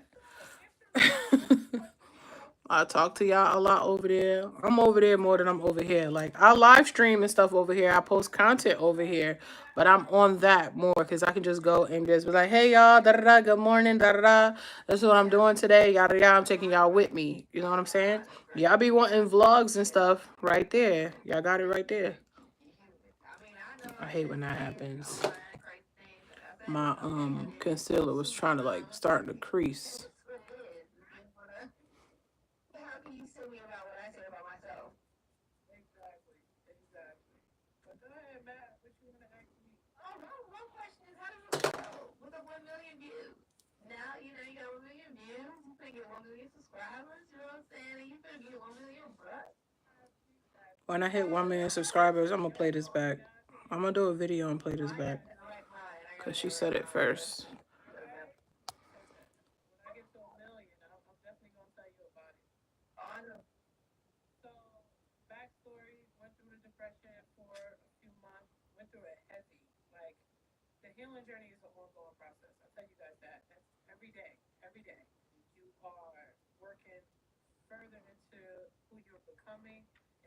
I talk to y'all a lot over there. I'm over there more than I'm over here. Like, I live stream and stuff over here. I post content over here. But I'm on that more because I can just go and just be like, hey, y'all, da-da-da, good morning, da-da-da. This is what I'm doing today, yada, yada. I'm taking y'all with me. You know what I'm saying? Y'all be wanting vlogs and stuff right there. Y'all got it right there. I hate when that happens. My concealer was trying to, like, start to crease. Oh no, one question is how does it go with the 1 million views? Now, you know, you got 1 million views, you finna get 1 million subscribers, you know what I'm saying? And you finna get 1 million bucks. When I hit 1 million subscribers, I'm gonna play this back. I'm gonna do a video and play this back. Cause she said it first.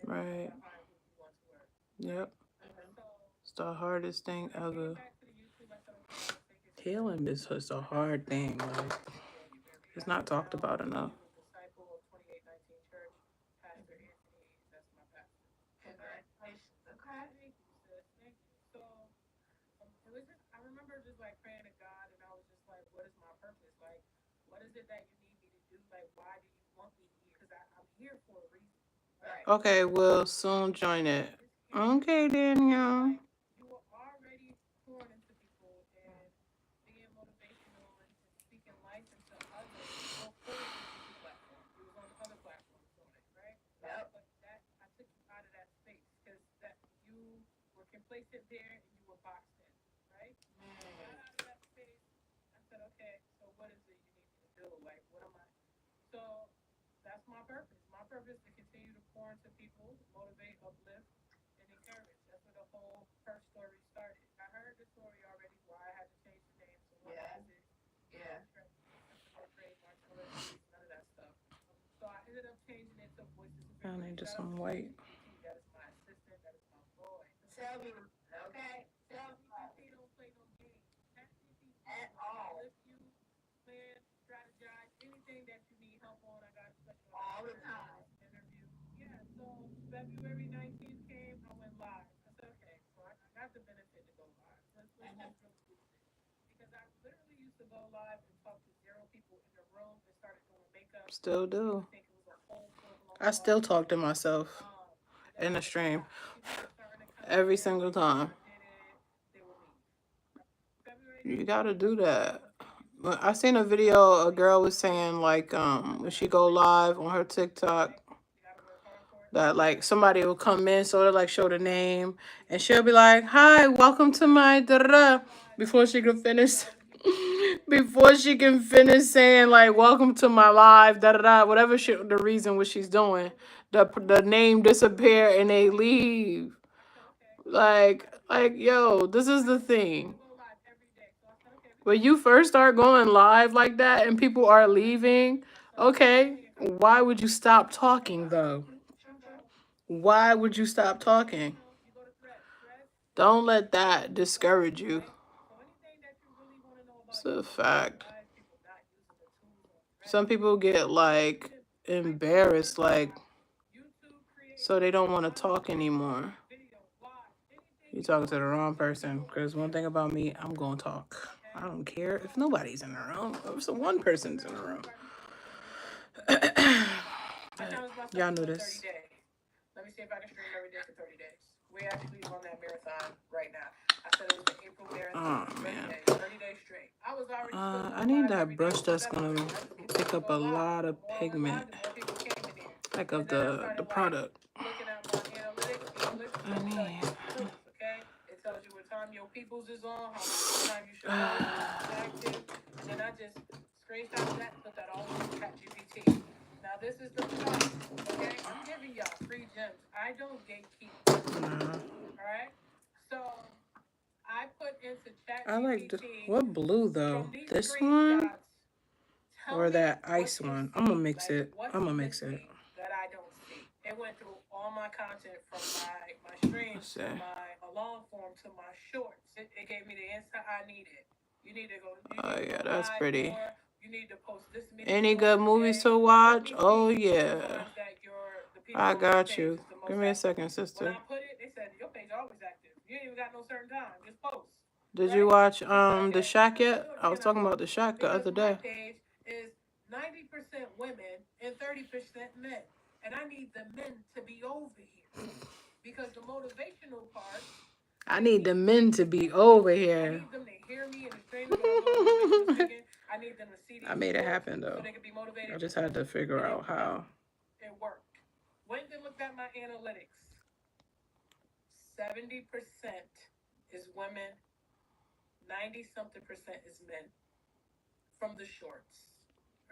Right. Yep. It's the hardest thing ever. Healing is just a hard thing. Like, it's not talked about enough. Okay, we'll soon join it. Okay, Daniel. I need just some white. Still do. I still talk to myself in the stream every single time. You gotta do that. But I seen a video, a girl was saying like when she go live on her TikTok that like somebody will come in, so they like show the name and she'll be like, "Hi, welcome to my da-da," before she can finish before she can finish saying like welcome to my live da-da-da, whatever the reason what she's doing, the name disappear and they leave. Like yo, this is the thing. When you first start going live like that and people are leaving, okay, why would you stop talking though? Why would you stop talking? Don't let that discourage you. It's a fact. Some people get like embarrassed, like, so they don't want to talk anymore. You're talking to the wrong person. Because one thing about me, I'm going to talk. I don't care if nobody's in the room. If one person's in the room. Y'all knew this. Let me see if I can stream every day for 30 days. We actually on that marathon right now. I said it was the April marathon. Oh, man. 30 days straight. I was already I need that brush that's going to pick up a lot of pigment. Like of the product. I need. It tells you what time your peoples is on, how much time you should be active. And then I just screenshot that and put that all over ChatGPT. Now this is the process, okay? I'm giving y'all free gems. I don't gatekeep. Alright? So I put into ChatGPT. I like what blue though? This one? Or that ice one? I'm gonna mix it. I'm gonna mix it. That I don't see. It went through all my content from my streams to my long form to my shorts. It gave me the answer I needed. You need to go. Oh yeah, that's pretty. More. You need to post this many. Any good movies to watch? Oh yeah. I got you. Give me a second, sister. When I put it, they said your page always active. You ain't even got no certain time. Just post. Did you watch The Shack yet? I was talking about The Shack the other day. My page is 90% women and 30% men. And I need the men to be over here. Because the motivational part, I need the men to be over I here. need them to hear me in the stream. I need them to see these I made it videos happen so though. they can be motivated. I just had to figure out how. It worked. Went and looked at my analytics. 70% is women, 90-something% is men from the shorts.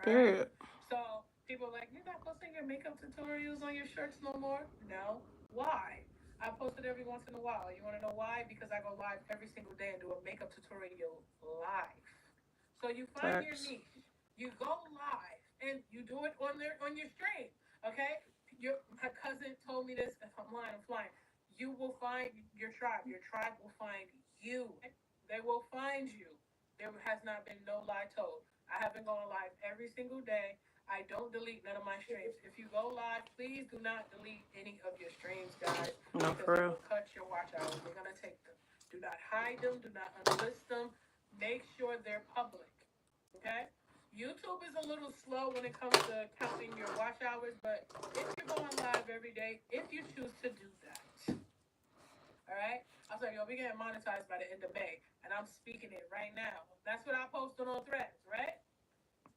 Period. So people are like, you're not posting your makeup tutorials on your shirts no more? No. Why? I post it every once in a while. You want to know why? Because I go live every single day and do a makeup tutorial live. So you find your niche. You go live and you do it on your stream. Okay? My cousin told me this. If I'm lying, I'm flying. You will find your tribe. Your tribe will find you. They will find you. There has not been no lie told. I have been going live every single day. I don't delete none of my streams. If you go live, please do not delete any of your streams, guys. No, because for they real. will cut your watch hours. They're gonna take them. Do not hide them. Do not unlist them. Make sure they're public. Okay? YouTube is a little slow when it comes to counting your watch hours, but if you're going live every day, if you choose to do that, all right? I was like, yo, we getting monetized by the end of May, and I'm speaking it right now. That's what I posted on Threads, right?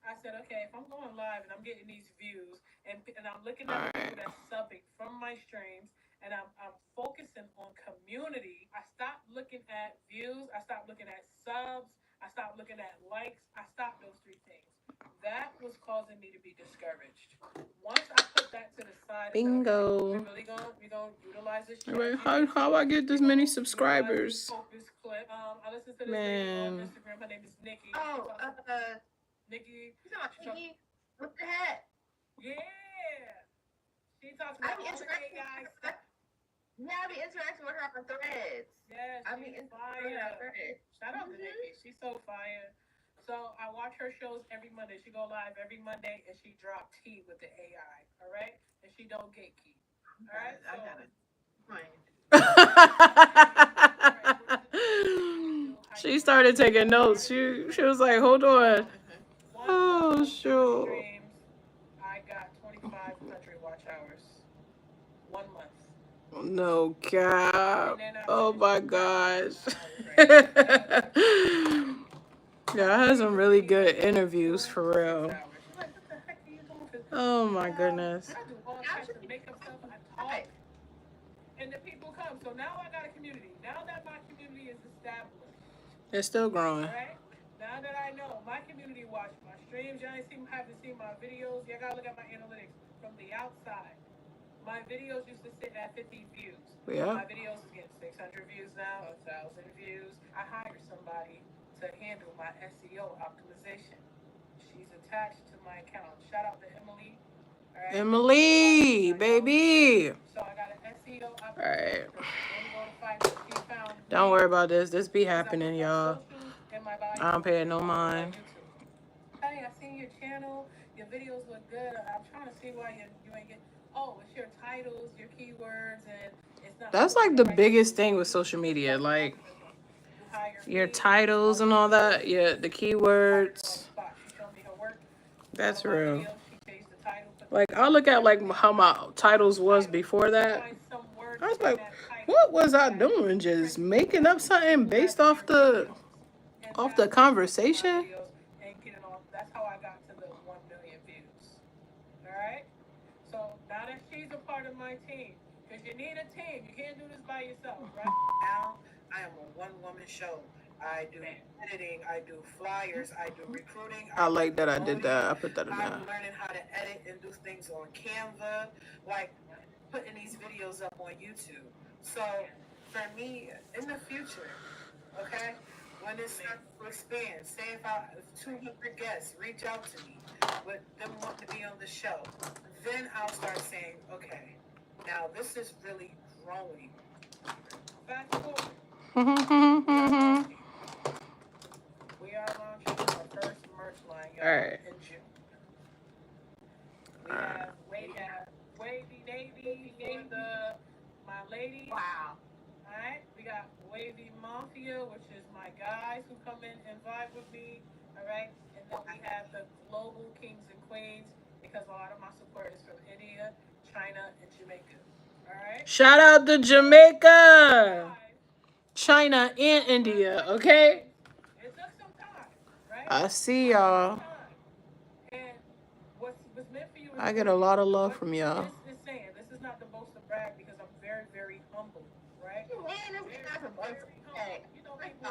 I said, okay, if I'm going live and I'm getting these views, and I'm looking at the people that's subbing from my streams, and I'm focusing on community, I stopped looking at views, I stopped looking at subs, I stopped looking at likes, I stopped those three things. That was causing me to be discouraged. Once I put that to the side, Bingo. we're gonna utilize this. Wait, how I get this many subscribers? Focus clip. I listened to this Man. lady on Instagram. Her name is Nikki. Oh, Nikki. Nikki with the hat. Yeah. She talks about all the AI stuff. Yeah, I be interacting with her on Threads. Yes, I be interacting with her on Threads. Shout out to Nikki. She's so fire. So I watch her shows every Monday. She go live every Monday and she drop tea with the AI. All right, and she don't gatekeep. All right, I got it. She started taking notes. She was like, hold on. Oh, shoot. I got 2,500 watch hours. 1 month. No cap. Oh my gosh. Yeah, I had some really good interviews for real. Oh my goodness. I do all types of makeup stuff. I talk. And the people come. So now I got a community. Now that my community is established. It's still growing. Right? Now that I know my community watch my streams, y'all haven't seen my videos. Y'all gotta look at my analytics from the outside. My videos used to sit at 50 views. Yeah. My videos is getting 600 views now, 1,000 views. I hired somebody to handle my SEO optimization. She's attached to my account. Shout out to Emily. All right? Emily, baby. So I got an SEO optimization. All right. Don't worry about this. This be happening, y'all. I don't pay it no mind. Hey, I seen your channel. Your videos look good. I'm trying to see why you ain't get. Oh, it's your titles, your keywords, and it's not. That's like the biggest thing with social media, like your titles and all that. Yeah, the keywords. That's real. Like I look at like how my titles was before that. I was like, what was I doing? Just making up something based off the conversation? That's how I got to the 1 million views. All right. So now that she's a part of my team, because you need a team. You can't do this by yourself, right? Now I am a one-woman show. I do editing, I do flyers, I do recruiting. I like that I did that. I put that in there. I'm learning how to edit and do things on Canva, like putting these videos up on YouTube. So for me, in the future, okay, when it starts to expand, say if 200 guests reach out to me with them wanting to be on the show, then I'll start saying, okay, now this is really growing. Fast forward. We are launching our first merch line, y'all, Alright. in June. We have Wavy Navy for my ladies. Wow. Alright, we got Wavy Mafia, which is my guys who come in and vibe with me. Alright, and then we have the Global Kings and Queens, because a lot of my support is from India, China, and Jamaica. Alright? Shout out to Jamaica. China, and India. Okay. It took some time, right? I see It took y'all. some time. And what's meant for you is I for get a you. lot of love What from y'all. this is saying, this is not the boast of brag because I'm very, very humble, right? Man, it's not a bunch of hey, You know, people.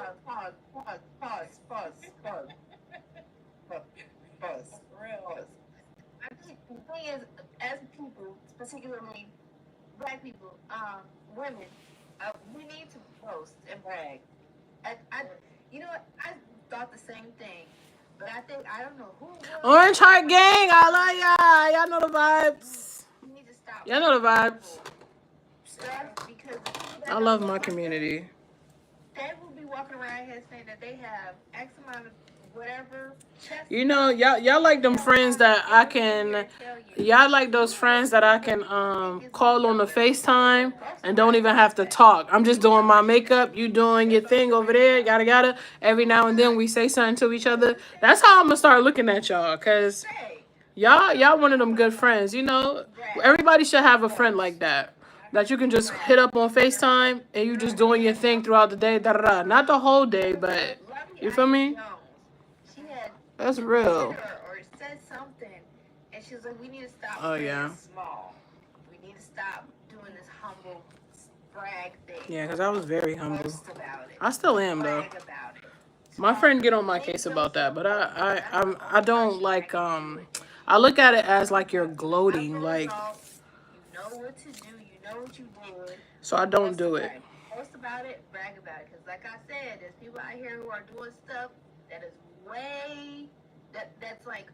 pause. For real. I think the thing is, as people, particularly black people, women, we need to boast and brag. You know what? I thought the same thing, but I don't know who. Orange Heart Gang, I love y'all. Y'all know the vibes. We need to stop. Y'all know the vibes. Stuff because I love my community. they will be walking around here saying that they have X amount of whatever. You know, y'all like them friends that I can. Y'all like those friends that I can call on the FaceTime and don't even have to talk. I'm just doing my makeup, you doing your thing over there, yada. Every now and then we say something to each other. That's how I'm gonna start looking at y'all, cause y'all one of them good friends. You know, everybody should have a friend like that. That you can just hit up on FaceTime and you just doing your thing throughout the day, Not the whole day, but you feel me? She had That's real. or said something, and she was like, "We need to stop Oh, playing yeah. small. We need to stop doing this humble brag thing." Yeah, because I was very humble. Boast about it. I still am though. Brag about it. My friend get on my case about that, but I don't like I look at it as like you're gloating, like You know what to do. You know what you did. so I don't do it. Post about it, brag about it. Because like I said, there's people out here who are doing stuff that is way that's like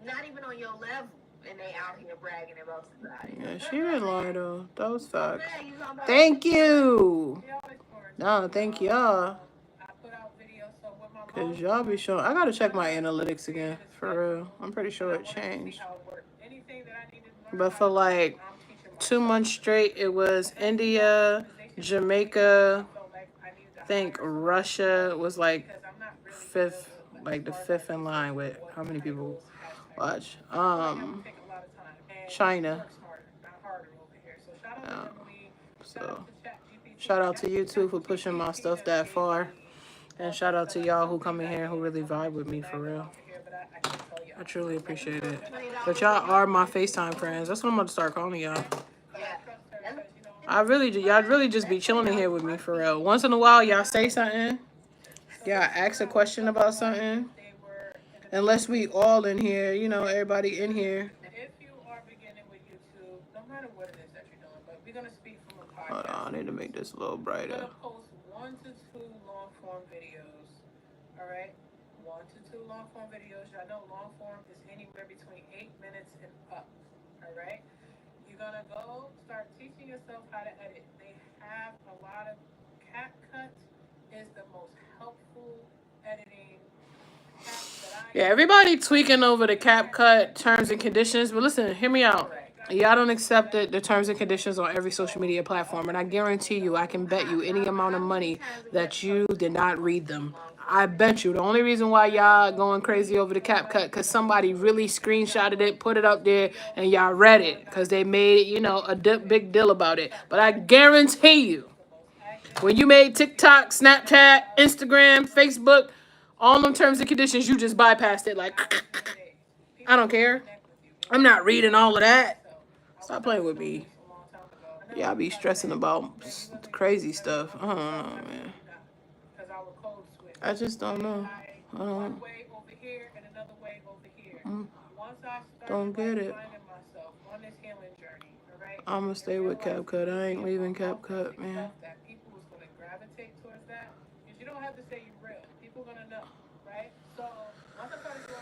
not even on your level, and they out here bragging and boasting about it. Yeah, she didn't lie though. That was facts. Yeah, you talking about- Thank you. They always pour into No, me. thank y'all. I put out videos, so with my Cause y'all be showing. I gotta check my analytics again for real. I'm pretty sure I it wanted to see changed. how it worked. Anything that I needed to learn, But for like I'm teaching 2 myself. months straight, it was India, Jamaica. I felt like I needed to I think hire somebody Russia was like because I'm not really fifth, good with, like the as far as, fifth in line with how many people hashtags. watch. I feel like I would take a lot of time. And China. work smarter, not harder over here. So shout out to Emily. Shout So out to ChatGPT. shout out to you too for pushing my stuff that far. And shout out to y'all who come in here who really vibe with me for real. I truly appreciate it. But y'all are my FaceTime friends. That's what I'm about to start calling y'all. Y'all really just be chilling in here with me for real. Once in a while, y'all say something. Y'all ask a question about something. Unless we all in here, you know, everybody in here. If you are beginning with YouTube, no matter what it is that you're doing, but we're gonna speak from a podcast. Hold on, I need to make this a little We're brighter. gonna post 1 to 2 long form videos. All right, 1 to 2 long form videos. Y'all know long form is anywhere between 8 minutes and up. All right, you're gonna go start teaching yourself how to edit. They have a lot of CapCut is the most helpful editing. Yeah, everybody tweaking over the CapCut terms and conditions. But listen, hear me out. Y'all don't accept the terms and conditions on every social media platform. And I guarantee you, I can bet you any amount of money that you did not read them. I bet you. The only reason why y'all going crazy over the CapCut, because somebody really screenshotted it, put it up there, and y'all read it. Because they made, you know, a big deal about it. But I guarantee you, when you made TikTok, Snapchat, Instagram, Facebook, all them terms and conditions, you just bypassed it like, I don't care. I'm not reading all of that. Stop playing with me. Y'all be stressing about crazy stuff. I don't know, man. I just don't know. I don't get it. I'm gonna stay with CapCut. I ain't leaving CapCut, man. You don't have to say you're real. People are gonna know, right? So once I started doing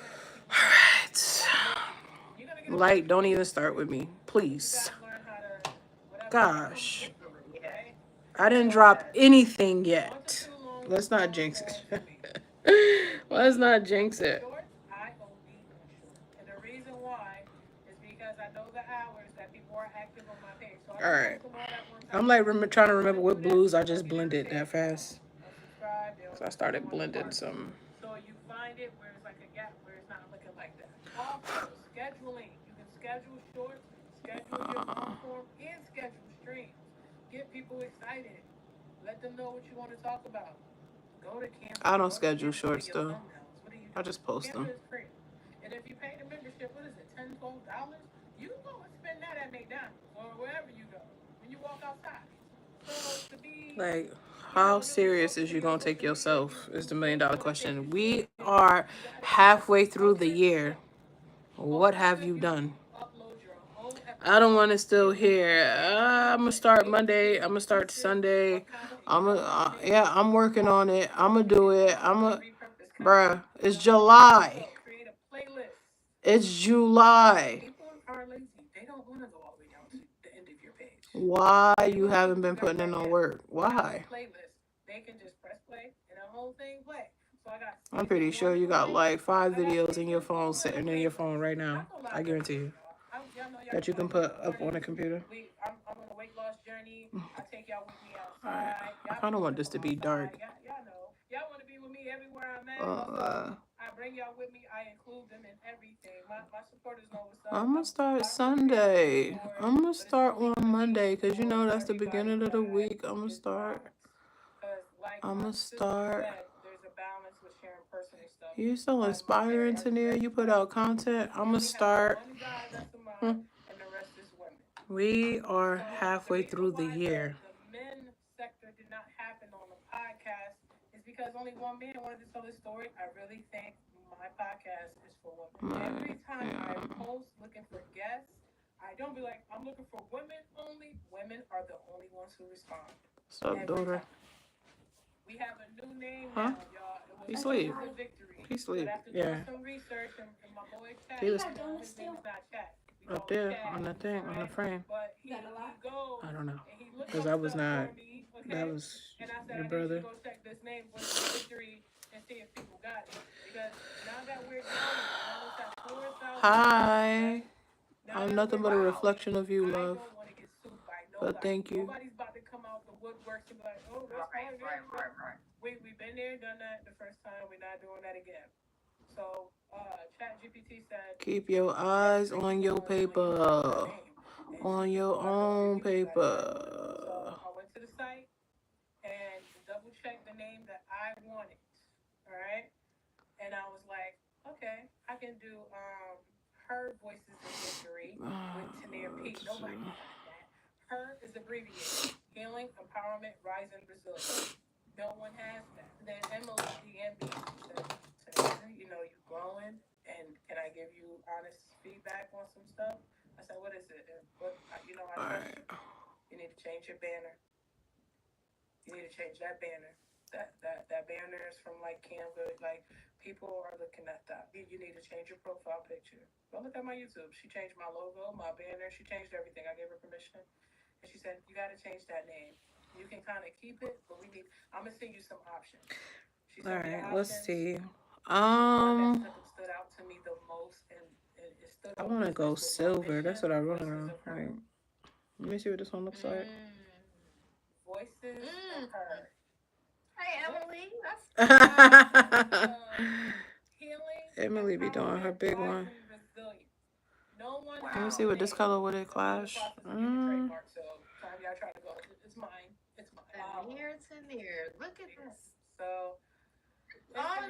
that, Like, don't even start with me, please. Gosh, I didn't drop anything yet. Let's not jinx it. Let's not jinx it. And the reason why is because I know the hours that people are active on my page. So All right. I'm like trying to remember what blues I just blended that fast. So I started blending some. So you find it where it's like a gap where it's not looking like that. Also, scheduling. You can schedule shorts, schedule your long form, and schedule streams. Get people excited. Let them know what you want to talk about. Go to Canva. I don't Go to schedule Canva for shorts your though. thumbnails. What do you I do? just post them. Canva is free. And if you pay the membership, what is it, $10, $12? You go and spend that at McDonald's or wherever you go when you walk outside. So to be, Like, you know, how really serious is focusing you your gonna take social media, yourself? Is the $1 million really want to take question. it We serious. are You gotta halfway through the okay. year. Well, What how have if you you done? upload your whole I don't episode want to still in one hear. I'm gonna start Monday. I'm gonna start pieces Sunday. of content? You I'm know gonna. what I'm saying? Yeah, I'm working on it. I'm gonna do it. I'm gonna. Repurpose content. Bruh, You it's know? July. So create a playlist. It's July. People are lazy. They don't want to go all the way down to the end of your page. Why They you want to see haven't what been you got putting right in no now. work? You have a Why? playlist. They can just press play and the whole thing play. So I got I'm season pretty sure 1 you got playing. like 5 I got videos in your season 2 phone in the sitting in your playlist. phone right I now. go live I every guarantee day, you. y'all. Y'all know y'all That you can know put up on a computer. I'm on a weight loss journey. I take y'all with me Alright. outside. I Y'all kind of want wanna this to come be dark. outside. Y'all know. Y'all want to be with me everywhere I'm at. So I bring y'all with me. I include them in everything. My supporters know what's up. I'm gonna start Sunday. I'm gonna start on Monday because you know that's the beginning of the week. I'm gonna start. I'm gonna start. There's a balance with sharing personal stuff. You're so inspiring, Tania. You put out content. I'm gonna start. One guy that's a mom, and the rest is women. We are So halfway the reason through the why year. the men sector did not happen on the podcast is because only one man wanted to tell his story. I really think my podcast is for women. Every time I post looking for guests, I don't be like, I'm looking for women only. Women are the only ones who respond. What's up, daughter? We have a new name now, y'all. It was He sleep. Victory. He sleep. But after Yeah. doing some research and my boy Chad, He was his name is not Chad. up there on the thing, on the frame. But he goes I don't know. and he looks Because up I was stuff not. for me, okay? That was And I said, your I brother. need you to go check this name with Victory and see if people got it. Because now that we're growing, now it's at 4,000. Hi. I'm nothing but a reflection of you, love. I don't want to get sued by nobody. But thank you. Nobody's about to come out the woodworks and be like, oh, that's right. We've been there, done that the first time. We're not doing that again. So, ChatGPT said, keep your eyes on your paper. On your own paper. So I went to the site and double checked the name that I wanted. All right. And I was like, okay, I can do her voices in victory with Tania P. Nobody has that. Her is abbreviated. Healing, Empowerment, Rising, Resilience. No one has that. Then Emily DMB said, you know, you growing, and can I give you honest feedback on some stuff? I said, what is it? What you know, I trust you. You need to change your banner. You need to change that banner. That banner is from like Canva. Like people are looking at that. You need to change your profile picture. Go look at my YouTube. She changed my logo, my banner. She changed everything. I gave her permission, and she said you got to change that name. You can kind of keep it, but I'm gonna send you some options. She said, all right, let's see. One that stood out to me the most, and it stood I want to go silver. That's what I want to go. Right. Let me see what this one looks like. Voices of her. Hey, Emily. Healing. Emily be doing her big one. No one. Let me see what this color would it clash. So y'all try to go. It's mine. It's mine. Near to near. Look at this. So. You got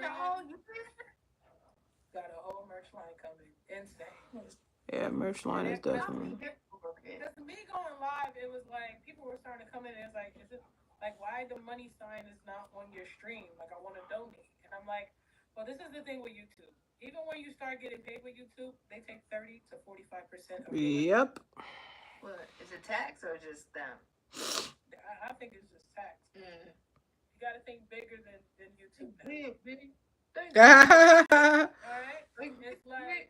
a whole merch line coming. Insane. Yeah, merch line is definitely. Because me going live, it was like people were starting to come in and it's like, is it like why the money sign is not on your stream? Like I want to donate. And I'm like, well, this is the thing with YouTube. Even when you start getting paid with YouTube, they take 30 to 45% of your Yep. What is it, tax or just them? I think it's just tax. You got to think bigger than YouTube. Big. All right. It's like,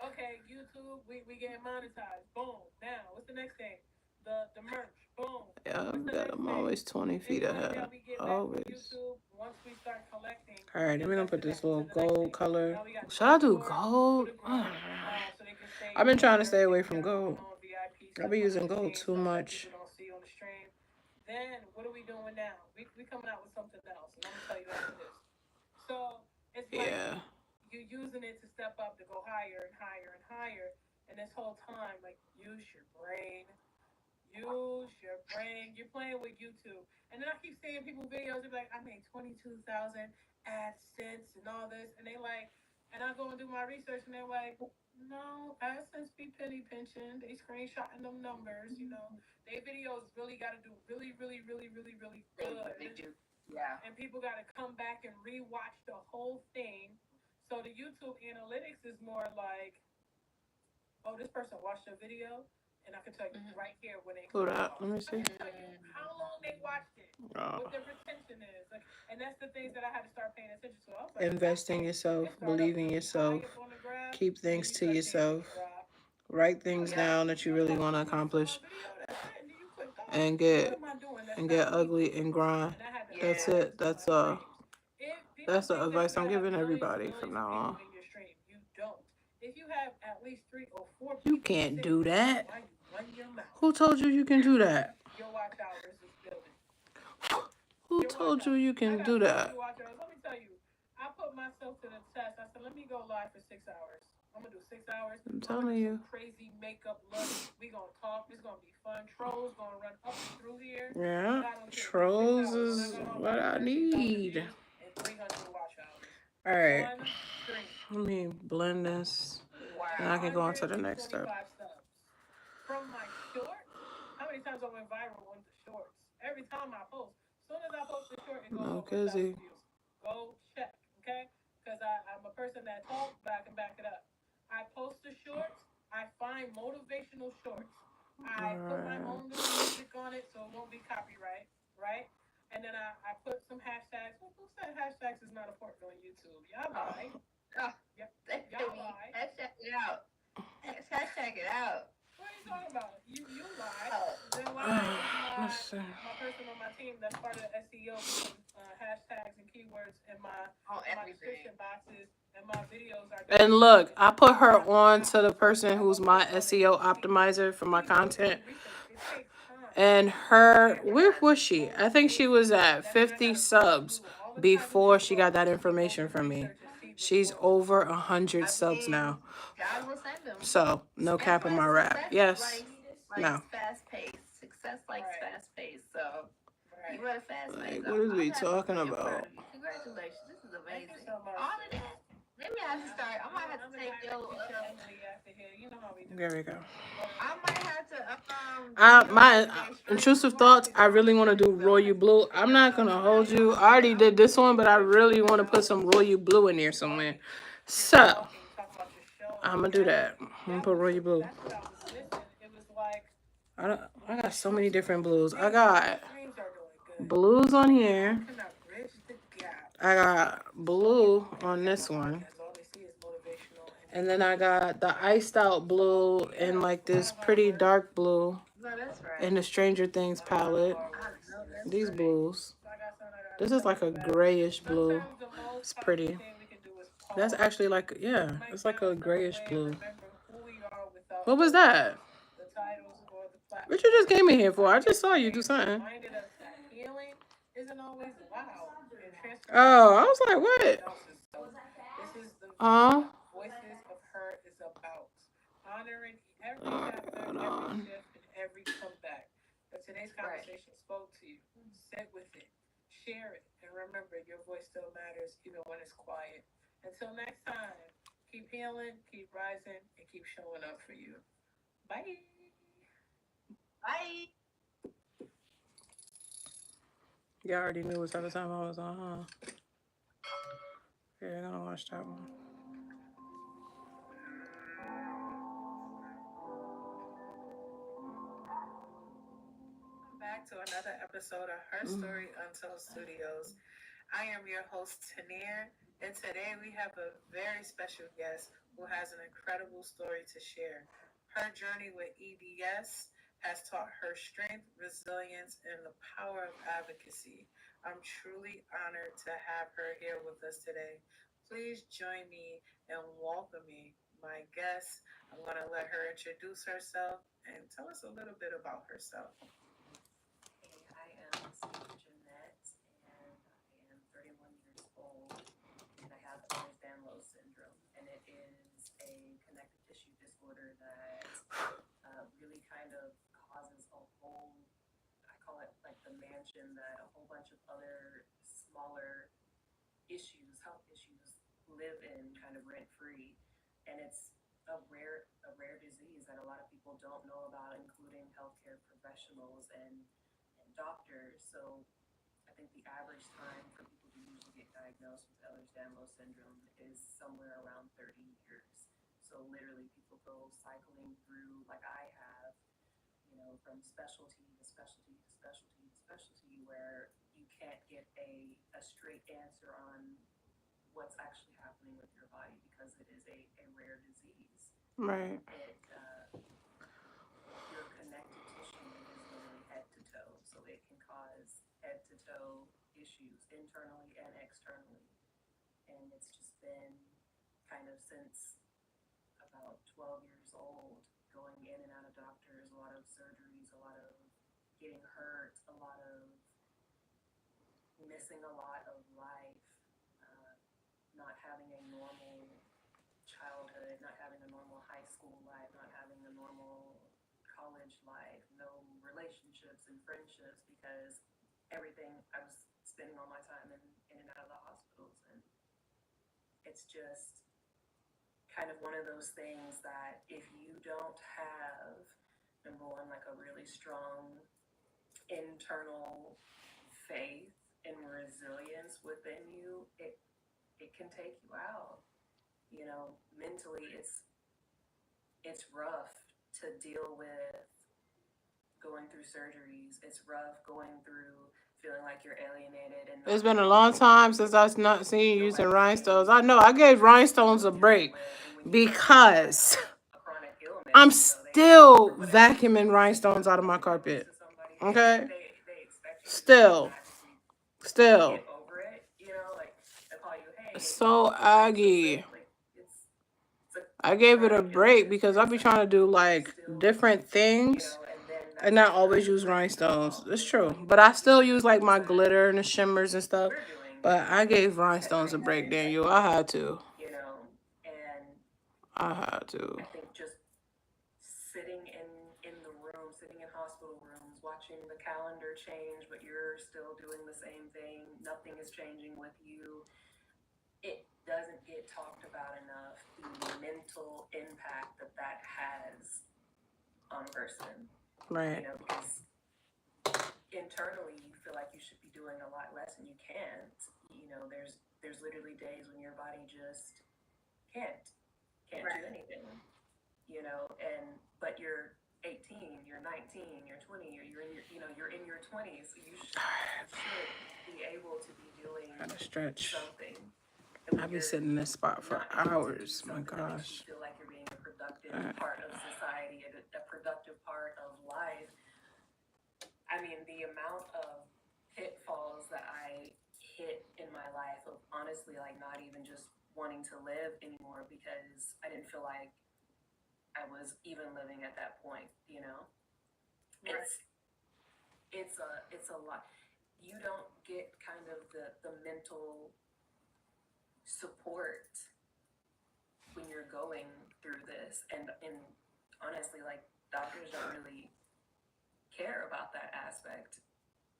okay, YouTube, we getting monetized. Boom. Now, what's the next thing? The merch. Boom. Yeah, I'm always 20 feet ahead. Always. YouTube, once we start collecting. All right, then we're gonna put this little gold color. Should I do gold? I've been trying to stay away from gold. I've been using gold too much. Then what are we doing now? We coming out with something else, and I'm gonna tell you after this. So it's like you're using it to step up to go higher and higher and higher, and this whole time, like use your brain, Use your brain. You're playing with YouTube. And then I keep seeing people videos, they're like, I made 22,000 AdSense and all this. And they like, and I go and do my research and they're like, no, AdSense be penny pinching. They screenshotting them numbers, you know. Their videos really got to do really, really, really, really, really good. They do. Yeah. And people got to come back and rewatch the whole thing. So the YouTube analytics is more like, oh, this person watched a video, and I can tell you right here when they Pull that. Let me I see. can tell you how long they watched it, what their retention is, like, and that's the things that I had to start paying attention to. I was like, Invest in yourself, believe in yourself, keep things to yourself, write things down that you really want to accomplish, and get ugly and grind. That's it. That's the advice I'm giving everybody from now on. If you have at least 3 or 4 You can't do that. Who told you you can do that? Your watch hours is building. Who told you you can do that? Let me tell you, I put myself to the test. I said, let me go live for 6 hours. I'm gonna do 6 hours. I'm telling you. Crazy makeup look. We gonna talk. It's gonna be fun. Trolls gonna run up and through here. Yeah, trolls is what I need. And 300 watch hours. All right, let me blend this, and I can go on to the next step. From my shorts, how many times I went viral on the shorts? Every time I post, as soon as I post the short, it goes over 1,000 views. Go check, okay? Because I'm a person that talks, but I can back it up. I post the shorts. I find motivational shorts. I put my own little music on it so it won't be copyright, right? And then I put some hashtags. Well, who said hashtags is not important on YouTube? Y'all lie. Yep. Y'all lie. Hashtag it out. Hashtag it out. What are you talking about? You lie. Then why is my person on my team that's part of the SEO hashtags and keywords in my description boxes and my videos are. And look, I put her on to the person who's my SEO optimizer for my content. And her, where was she? I think she was at 50 subs before she got that information from me. She's over 100 subs now. God will send them. So, no cap in my rap. Yes. No. Fast paced. Success likes fast paced. So, you got a fast pace. Like, what is we talking about? Congratulations. This is amazing. All of that. Maybe I have to start. I might have to take your. There we go. I might have to. My intrusive thoughts, I really want to do Royal Blue. I'm not going to hold you. I already did this one, but I really want to put some Royal Blue in there somewhere. So, I'm going to do that. I'm going to put Royal Blue. I got so many different blues. I got blues on here. I got blue on this one. And then I got the iced out blue and like this pretty dark blue in the Stranger Things palette. These blues. This is like a grayish blue. It's pretty. That's actually like, yeah, it's like a grayish blue. What was that? What you just came in here for? I just saw you do something. Oh, I was like, what? Voices of Her is about honoring every chapter, every shift, and every comeback. But today's conversation spoke to you. Sit with it, share it, and remember your voice still matters even when it's quiet. Until next time, keep healing, keep rising, and keep showing up for you. Bye. Bye. Y'all already knew what type of time I was on, huh? Yeah, I'm gonna watch that one. Back to another episode of Her Story Untold Studios. I am your host, Tanir, and today we have a very special guest who has an incredible story to share. Her journey with EDS has taught her strength, resilience, and the power of advocacy. I'm truly honored to have her here with us today. Please join me in welcoming my guest. I'm going to let her introduce herself and tell us a little bit about herself. I am Steve Jeanette, and I am 31 years old, and I have Ehlers-Danlos syndrome, and it is a connective tissue disorder that really kind of causes a whole bunch of other smaller issues, health issues, live in kind of rent free, and it's a rare disease that a lot of people don't know about, including healthcare professionals and doctors. So I think the average time for people to usually get diagnosed with Ehlers-Danlos syndrome is somewhere around 30 years. So literally people go cycling through, like I have, you know, from specialty to specialty to specialty to specialty, where you can't get a straight answer on what's actually happening with your body because it is a rare disease. Right. Your connective tissue is literally head to toe, so it can cause head to toe issues internally and externally. And it's just been kind of since about 12 years old, going in and out of doctors, a lot of surgeries, a lot of getting hurt, a lot of missing a lot of life, not having a normal childhood, not having a normal high school life, not having a normal college life, no relationships and friendships, because everything, I was spending all my time in and out of the hospitals. And it's just kind of one of those things that if you don't have, number one, like a really strong internal faith and resilience within you, it can take you out. You know, mentally it's rough to deal with going through surgeries. It's rough going through feeling like you're alienated and It's been a long time since I've not seen you using rhinestones. I know I gave rhinestones a break because I'm still vacuuming rhinestones out of my carpet. Okay? Still. So Aggie, I gave it a break because I be trying to do like different things and not always use rhinestones. It's true. But I still use like my glitter and the shimmers and stuff. But I gave rhinestones a break, Daniel. I had to. I think just sitting in the room, sitting in hospital rooms, watching the calendar change, but you're still doing the same thing. Nothing is changing with you. It doesn't get talked about enough, the mental impact that has on a person. Right. You know, because internally you feel like you should be doing a lot less and you can't. You know, there's literally days when your body just can't do anything. You know, but you're 18, you're 19, you're 20, or you're in your 20s, so you should be able to be doing Gotta stretch. something. I've been sitting in this spot for hours. My gosh. You feel like you're being a productive part of society, a productive part of life. I mean, the amount of pitfalls that I hit in my life of honestly, like, not even just wanting to live anymore because I didn't feel like I was even living at that point, you know? It's a lot. You don't get kind of the mental support when you're going through this, and honestly, like, doctors don't really care about that aspect,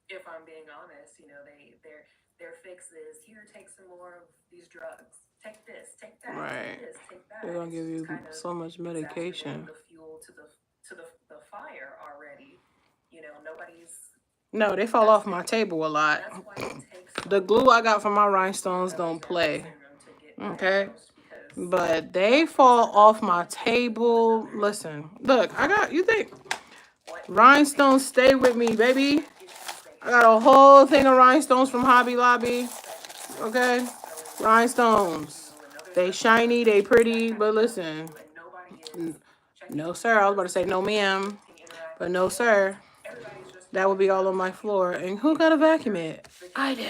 if I'm being honest. You know, their fix is, here, take some more of these drugs, take this, take that, Right. take this, take that. They're gonna give you so much medication. The fuel to the fire already. You know, No, they fall off my table a lot. The glue I got from my rhinestones don't play. Okay? But they fall off my table. Listen, look, you think rhinestones stay with me, baby? I got a whole thing of rhinestones from Hobby Lobby. Okay? Rhinestones. They shiny, they pretty, but listen. No, sir. I was about to say no, ma'am. But no, sir. That would be all on my floor. And who got to vacuum it? I do.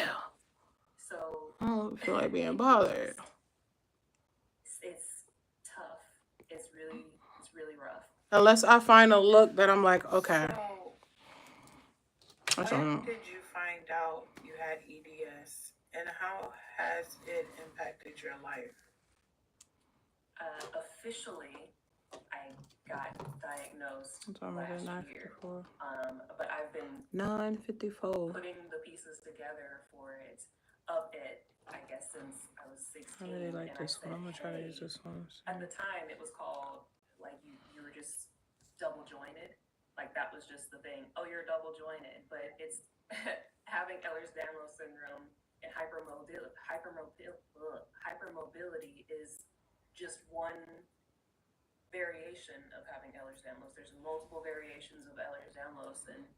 I don't feel like being bothered. It's tough. It's really rough. Unless I find a look that I'm like, okay. So, when did you find out you had EDS, and how has it impacted your life? Officially, I got diagnosed What time is it? last year. 9:54. But I've been 9:54. putting the pieces together of it, I guess, since I was I 16. really like And I this one. said, I'm gonna try to hey, use this one. at the time it was called, like, you were just double jointed. Like, that was just the thing. Oh, you're double jointed. But it's having Ehlers-Danlos syndrome and hypermobility is just one variation of having Ehlers-Danlos. There's multiple variations of Ehlers-Danlos, and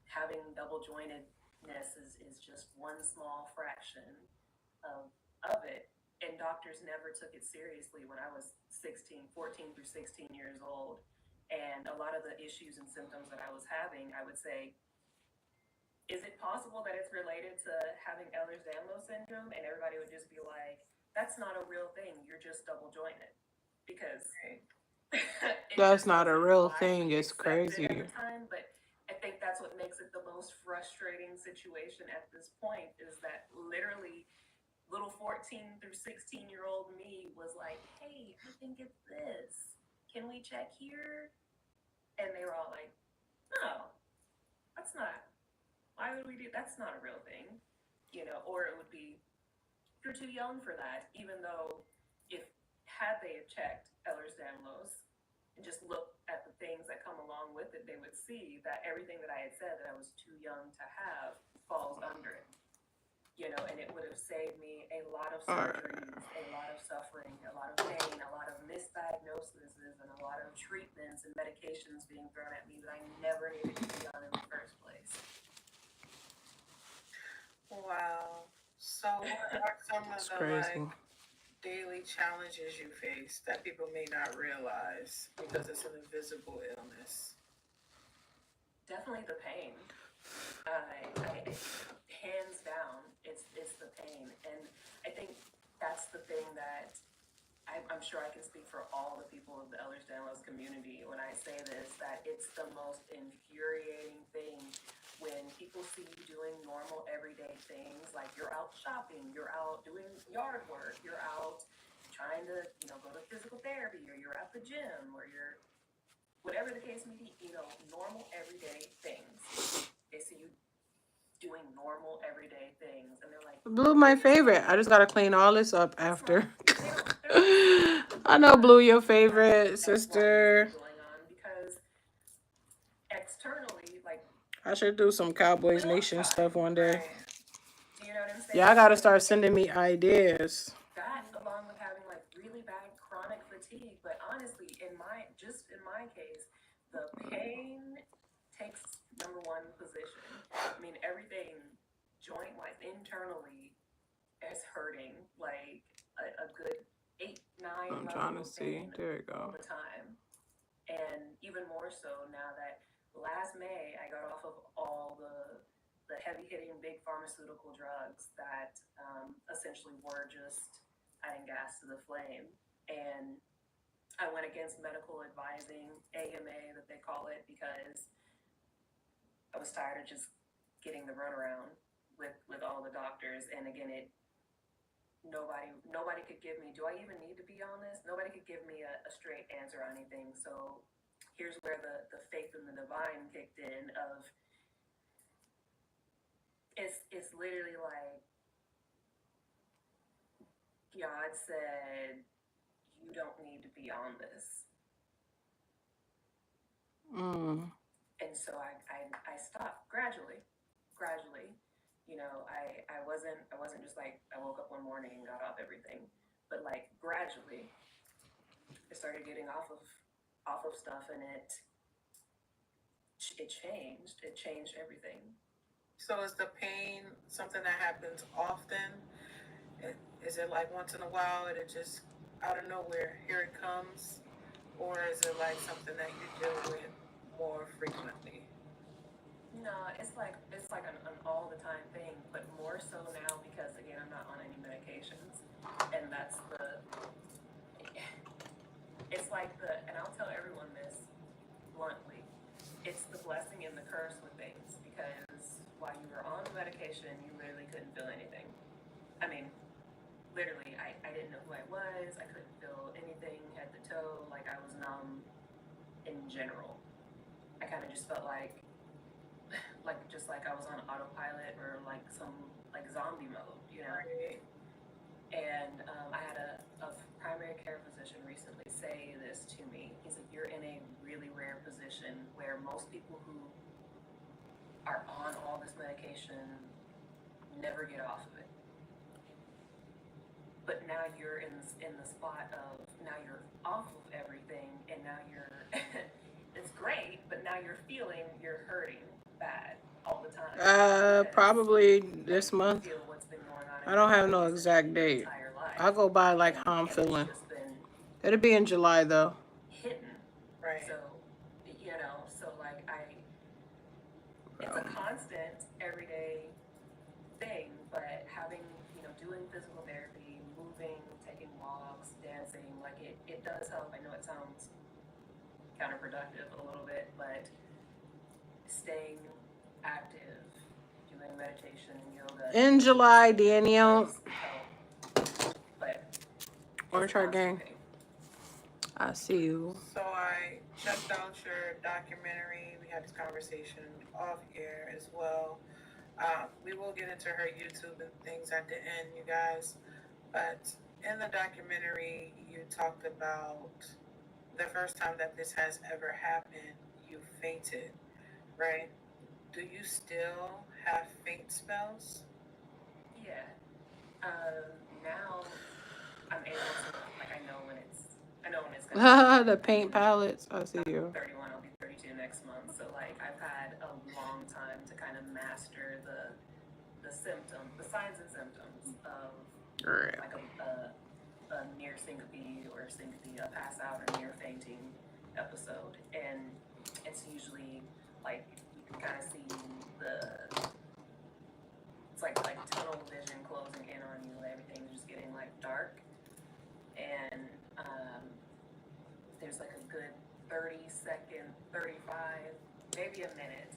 having double jointedness is just one small fraction of it. And doctors never took it seriously when I was 14 through 16 years old. And a lot of the issues and symptoms that I was having, I would say, is it possible that it's related to having Ehlers-Danlos syndrome? And everybody would just be like, that's not a real thing. You're just double jointed. Because That's not a real widely thing. It's accepted crazy. at the time, but I think that's what makes it the most frustrating situation at this point, is that literally little 14 through 16-year-old me was like, hey, I think it's this. Can we check here? And they were all like, no, that's not. Why would we do? That's not a real thing. Or it would be, you're too young for that, even though had they have checked Ehlers-Danlos and just looked at the things that come along with it, they would see that everything that I had said that I was too young to have falls under it. And it would have saved me a lot of surgeries, a lot of suffering, a lot of pain, a lot of misdiagnoses, and a lot of treatments and medications being thrown at me that I never needed to be on in the first place. Wow. So what are some of It's the crazy. daily challenges you face that people may not realize because it's an invisible illness? Definitely the pain. Hands down, it's the pain. And I think that's the thing that I'm sure I can speak for all the people of the Ehlers-Danlos community when I say this, that it's the most infuriating thing when people see you doing normal everyday things, like you're out shopping, you're out doing yard work, you're out trying to, go to physical therapy, or you're at the gym, or you're whatever the case may be, normal everyday things. They see you doing normal everyday things, and they're like, Blue, my favorite. I just gotta clean all this up after. I know Blue, your favorite sister. going on, because externally, like, I should do some Cowboys Nation stuff one day. Right. do you know what I'm saying? Yeah, I gotta start sending me ideas. That, along with having like really bad chronic fatigue, but honestly, in my case, the pain takes number one position. I mean, everything joint wise internally is hurting like a good 8-9 I'm trying to levels of see. pain There we all go. the time. And even more so now that last May I got off of all the heavy hitting big pharmaceutical drugs that essentially were just adding gas to the flame. And I went against medical advising, AMA that they call it, because I was tired of just getting the runaround with all the doctors. And again, nobody could give me, do I even need to be on this? Nobody could give me a straight answer on anything. So here's where the faith in the divine kicked in of, it's literally like God said, you don't need to be on this. And so I stopped gradually. I wasn't just like, I woke up one morning and got off everything, but like gradually I started getting off of stuff, and it changed everything. So is the pain something that happens often? Is it like once in a while, it just out of nowhere, here it comes? Or is it like something that you deal with more frequently? No, it's like an all the time thing, but more so now because again I'm not on any medications, and that's it's like and I'll tell everyone this bluntly, it's the blessing and the curse with things, because while you were on medication, you literally couldn't feel anything. I mean, literally, I didn't know who I was. I couldn't feel anything head to toe. Like, I was numb general. I kind of just felt like just like I was on autopilot or like some like zombie mode, you know. Right. And I had a primary care physician recently say this to me. He said, "You're in a really rare position where most people who are on all this medication never get off of it. But now you're in the spot of now you're off of everything, and now you're it's great, but now you're hurting bad all the time. Because Probably this you month. feel what's been going on in I don't your have no body exact your date. entire life. I'll go by like how I'm And it's feeling. just been It'll be in July though. hidden. Right. So, you know, like it's a constant everyday thing, but having, you know, doing physical therapy, moving, taking walks, dancing, like it does help. I know it sounds counterproductive a little bit, but staying active, doing meditation and yoga. In July, Daniel. does help, but Or it's a try constant gang. thing. I see you. So I checked out your documentary. We had this conversation off air as well. We will get into her YouTube and things at the end, you guys. But in the documentary, you talked about the first time that this has ever happened, you fainted, right? Do you still have faint spells? Yeah. Now I'm able to, like, I know when it's gonna The paint palettes. I see I'm you. 31, I'll be 32 next month. So like I've had a long time to kind of master the signs and symptoms of Right. like a near syncope or syncope, a pass out or near fainting episode. And it's usually like you can kind of see it's like tunnel vision closing in on you. Everything's just getting like dark. And there's like a good 30-second, 35, maybe a minute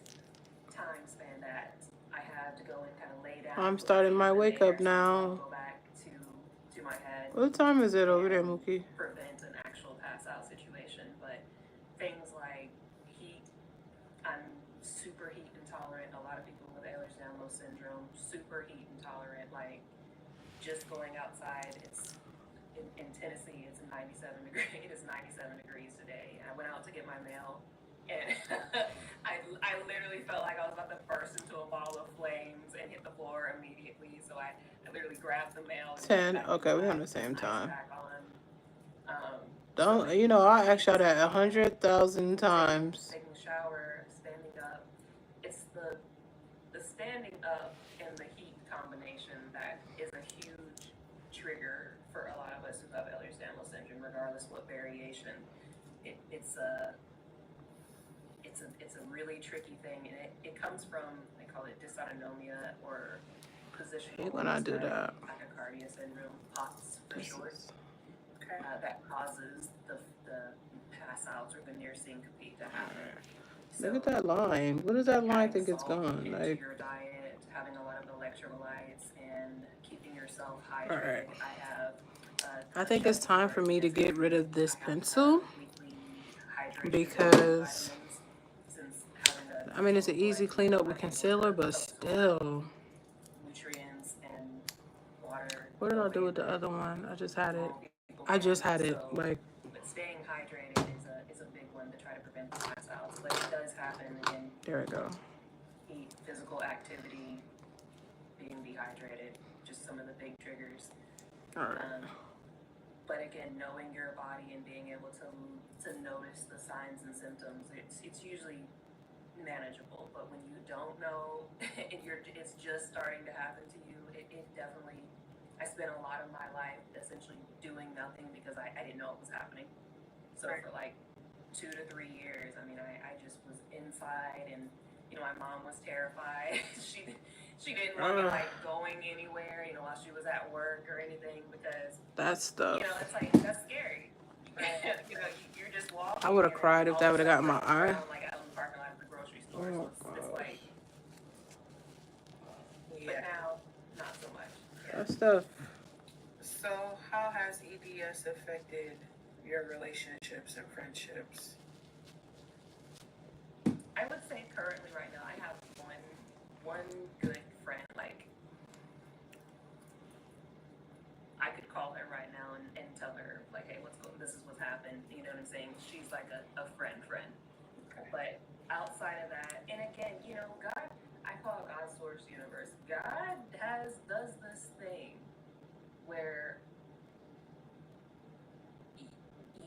time span that I have to go and kind of lay down. I'm starting my wake up now. Go back to my head. What time is it over there, Mookie? Prevent an actual pass out situation, but things like heat, I'm super heat intolerant. A lot of people with Ehlers-Danlos syndrome, super heat intolerant. Like just going outside, it's in Tennessee, it's 97 degrees. It is 97 degrees today. And I went out to get my mail, and I literally felt like I was about to burst into a ball of flames and hit the floor immediately. So I literally grabbed the mail. 10. Okay, we're on the same time. Don't So you know? I asked y'all that 100,000 times. taking a shower, standing up. It's the standing up and the heat combination that is a huge trigger for a lot of us who have Ehlers-Danlos syndrome, regardless what variation. It's a really tricky thing, and it comes from, they call it dysautonomia or positional When I do that. tachycardia syndrome, POTS for short. That causes the pass outs or the near syncope to happen. Look at that line. What does that line think it's going? Into Like, your diet, having a lot of electrolytes, and keeping yourself hydrated. Alright. I have. I think it's time for me to get rid of this pencil because I mean it's an easy cleanup with concealer, but still. Nutrients and water. What did I do with the other one? I just had it. Like, But staying hydrated is a big one to try to prevent the pass outs. But it does happen in there we go. heat, physical activity, being dehydrated, just some of the big triggers. Alright. But again, knowing your body and being able to notice the signs and symptoms, it's usually manageable. But when you don't know and it's just starting to happen to you, it definitely. I spent a lot of my life essentially doing nothing because I didn't know it was happening. So for like 2 to 3 years, I mean, I just was inside, and you know, my mom was terrified. She didn't want me like going anywhere, you know, while she was at work or anything, because That stuff. you know, it's like that's scary. You know, you're just walking. I would have cried if that would have got in my eye. Like out in the parking lot of the grocery store. Oh, So it's like, but now not so much. Yeah. That stuff. So how has EDS affected your relationships and friendships? I would say currently right now I have one good friend. Like I could call her right now and tell her like, hey, this is what's happened. You know what I'm saying? She's like a friend. Okay. But outside of that, and again, you know, God, I call it God's source universe. God does this thing where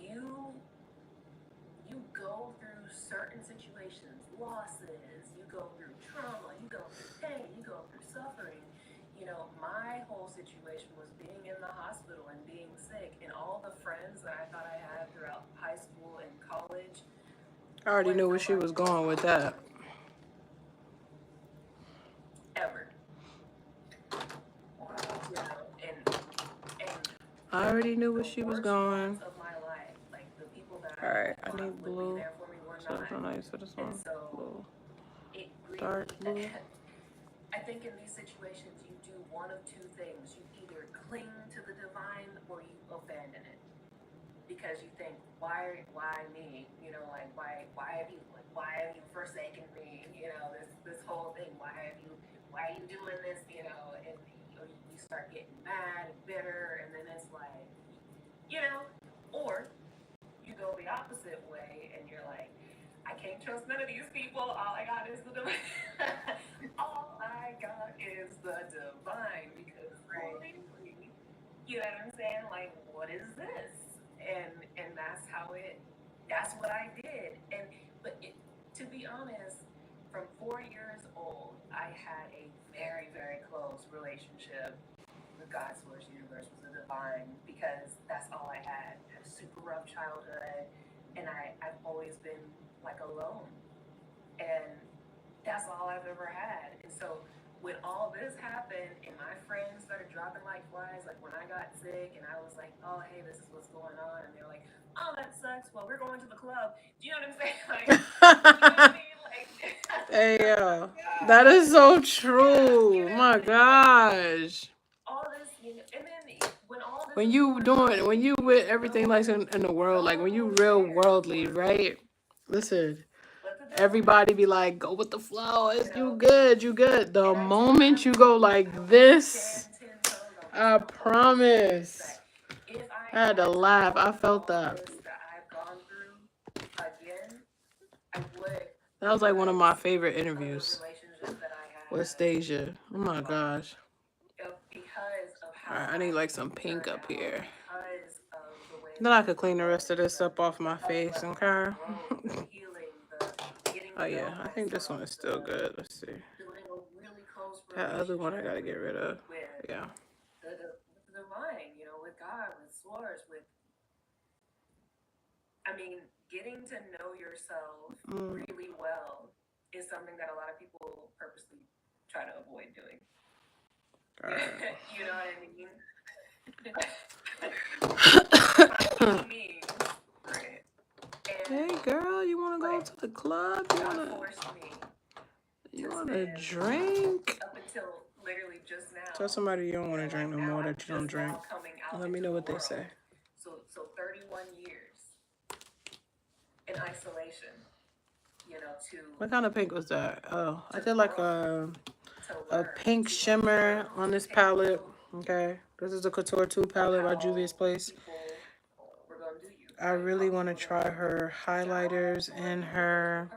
you go through certain situations, losses, you go through trauma, you go through pain, you go through suffering. You know, my whole situation was being in the hospital and being sick, and all the friends that I thought I had throughout high school and college. I already knew where she was going with that. Ever. You know, and I already knew where she was going. of my life, like the people that Alright, I need would blue. be there for me were So it's not. so nice for this one. And so Blue. it really, Dark blue. I think in these situations you do one of two things. You either cling to the divine or you abandon it. Because you think, why me? You know, like why have you forsaken me? You know, this whole thing. Why are you doing this? You know, and you start getting mad and bitter, and then it's like, you know, or you go the opposite way and you're like, I can't trust none of these people. All I got is the divine. All I got is the divine, because holy, you know what I'm saying? Like, what is this? And that's what I did. To be honest, from 4 years old, I had a very, very close relationship with God's source universe, with the divine, because that's all I had. I had a super rough childhood, and I've always been like alone. And that's all I've ever had. And so when all this happened and my friends started dropping like flies, like when I got sick and I was like, oh, hey, this is what's going on. And they're like, oh, that sucks. Well, we're going to the club. Do you know what I'm saying? Like, you know what I mean? Like, Hey yo, that is so true. you know, My gosh. all this, you know, and then when all this When you with everything like in the world, like when you real worldly, right? Listen, everybody be like, go with the flow. It's you good. The moment you go like this, I promise. I had to laugh. I felt that. I've gone through again, I would. That was like one of my favorite interviews with Stasia. Oh my gosh. Alright, I need like some pink up here. Then I could clean the rest of this up off my face, okay? Oh yeah, I think this one is still good. Let's see. That other one I gotta get rid of. Yeah. The divine, you know, with God, with source, with, I mean, getting to know yourself really well is something that a lot of people purposely try to avoid doing. You know what I mean? Hey girl, you wanna go to the club? You wanna drink? Up until literally just now. Tell somebody you don't want to drink no more, that you don't drink. Let me know what they say. So 31 years in isolation, you know, to... What kind of pink was that? Oh, I did like a pink shimmer on this palette. Okay, this is the Couture 2 palette by Juvia's Place. I really want to try her highlighters and her...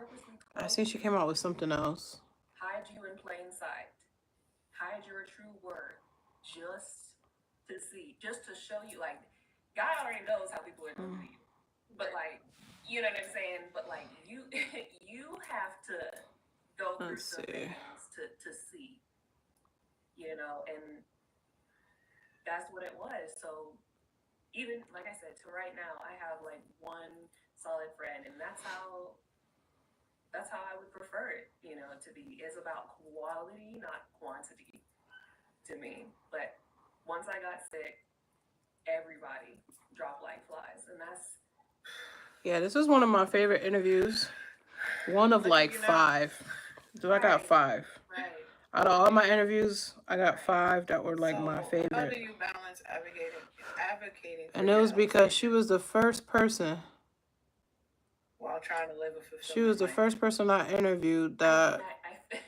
I think she came out with something else. Hide you in plain sight. Hide your true worth just to see, just to show you, like, God already knows how people are going to be. But, like, you know what I'm saying? But, like, you have to go through some things to see, you know, and that's what it was. So, even, like I said, to right now, I have, like, one solid friend, and that's how I would prefer it, you know, to be. It's about quality, not quantity, to me. But once I got sick, everybody dropped like flies, and that's... Yeah, this was one of my favorite interviews. One of like 5. So I got 5. Right. Out of all my interviews, I got 5 that were like my How favorite. do you balance advocating? And it was because she was the first person while trying to live a fulfilling She was the life. first person I interviewed that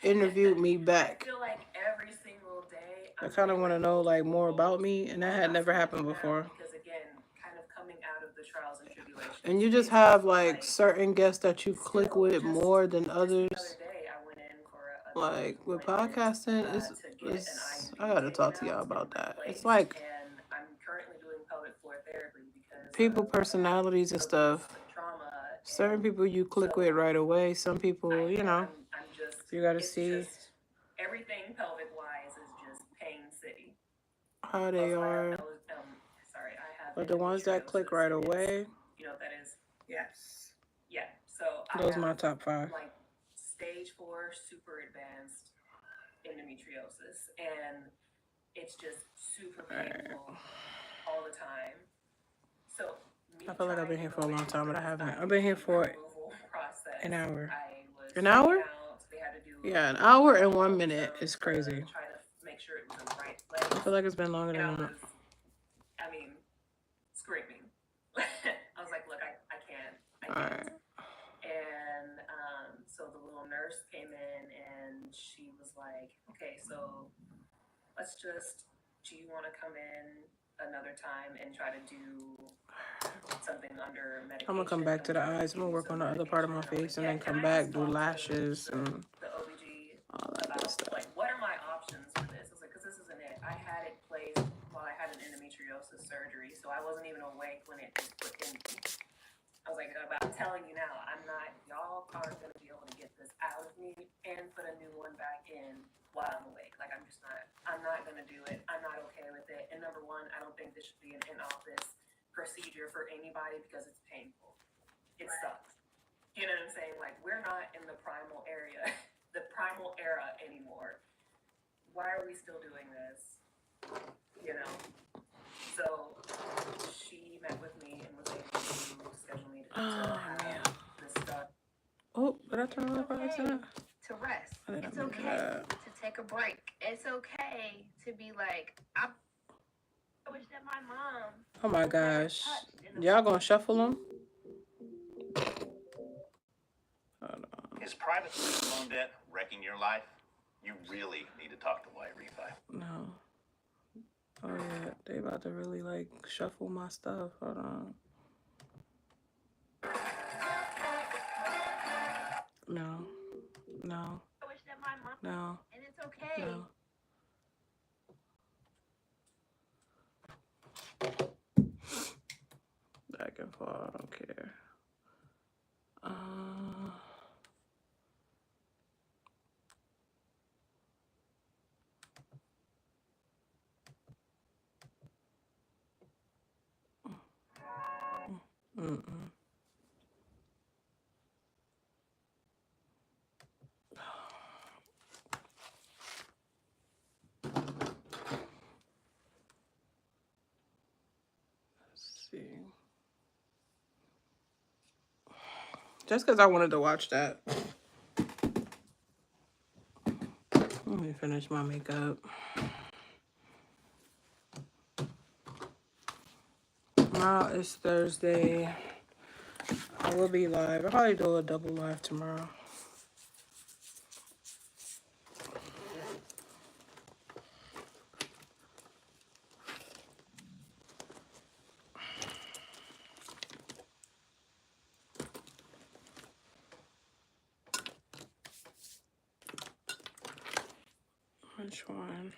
interviewed me back. I feel like every single day. I kind of want to know like more about me, and that had never happened before. Because again, kind of coming out of the trials and tribulations. And you just have like certain guests that you click with more than others. Like with podcasting, it's I gotta talk to y'all about that. It's like And I'm currently doing pelvic floor therapy because people personalities and stuff. Certain people you click with right away. Some people, you know, you gotta see everything pelvic wise is just pain city. how they are. Sorry, I have. But the ones that click right away, you know what that is? Yes. Yeah. So those are my top 5. Like stage 4, super advanced endometriosis, and it's just super painful all the time. So I feel like I've been here for a long time, but I haven't. I've been here for an hour. An An hour? hour? Yeah, an hour and 1 minute is crazy. Try to make sure it was in the right place. I feel like it's been longer than that. I mean, screaming. I was like, look, I can't. Alright. And so the little nurse came in and she was like, okay, so let's just, do you want to come in another time and try to do something under medication? I'm gonna come back to the eyes. I'm gonna work on the other part of my face and then come back, do lashes and the OBG all that good stuff. like, what are my options for this? I was like, because this isn't it. I had it placed while I had an endometriosis surgery, so I wasn't even awake when it was put in. I was like, I'm telling you now, y'all aren't going to be able to get this out of me and put a new one back in while I'm awake. Like, I'm not going to do it. I'm not okay with it. And number one, I don't think this should be an in-office procedure for anybody because it's painful. It sucks. You know what I'm saying? Like, we're not in the primal area, the primal era anymore. Why are we still doing this? You know? So she met with me and was able to schedule me to have this stuff. Oh, did I turn on the Okay accident? to rest. I didn't It's mean okay that. to take a break. It's okay to be like, I wish that my mom. Oh my gosh. Y'all gonna shuffle them? Hold on. Is private student loan debt wrecking your life? You really need to talk to Y-Refi. No. Oh yeah, they about to really like shuffle my stuff. Hold on. No. No. I wish that my mom. No. And it's okay. No. Back and forth, I don't care. Mm-mm. Let's see. Just because I wanted to watch that. Let me finish my makeup. Tomorrow is Thursday. I will be live. I'll probably do a double live tomorrow. Which one?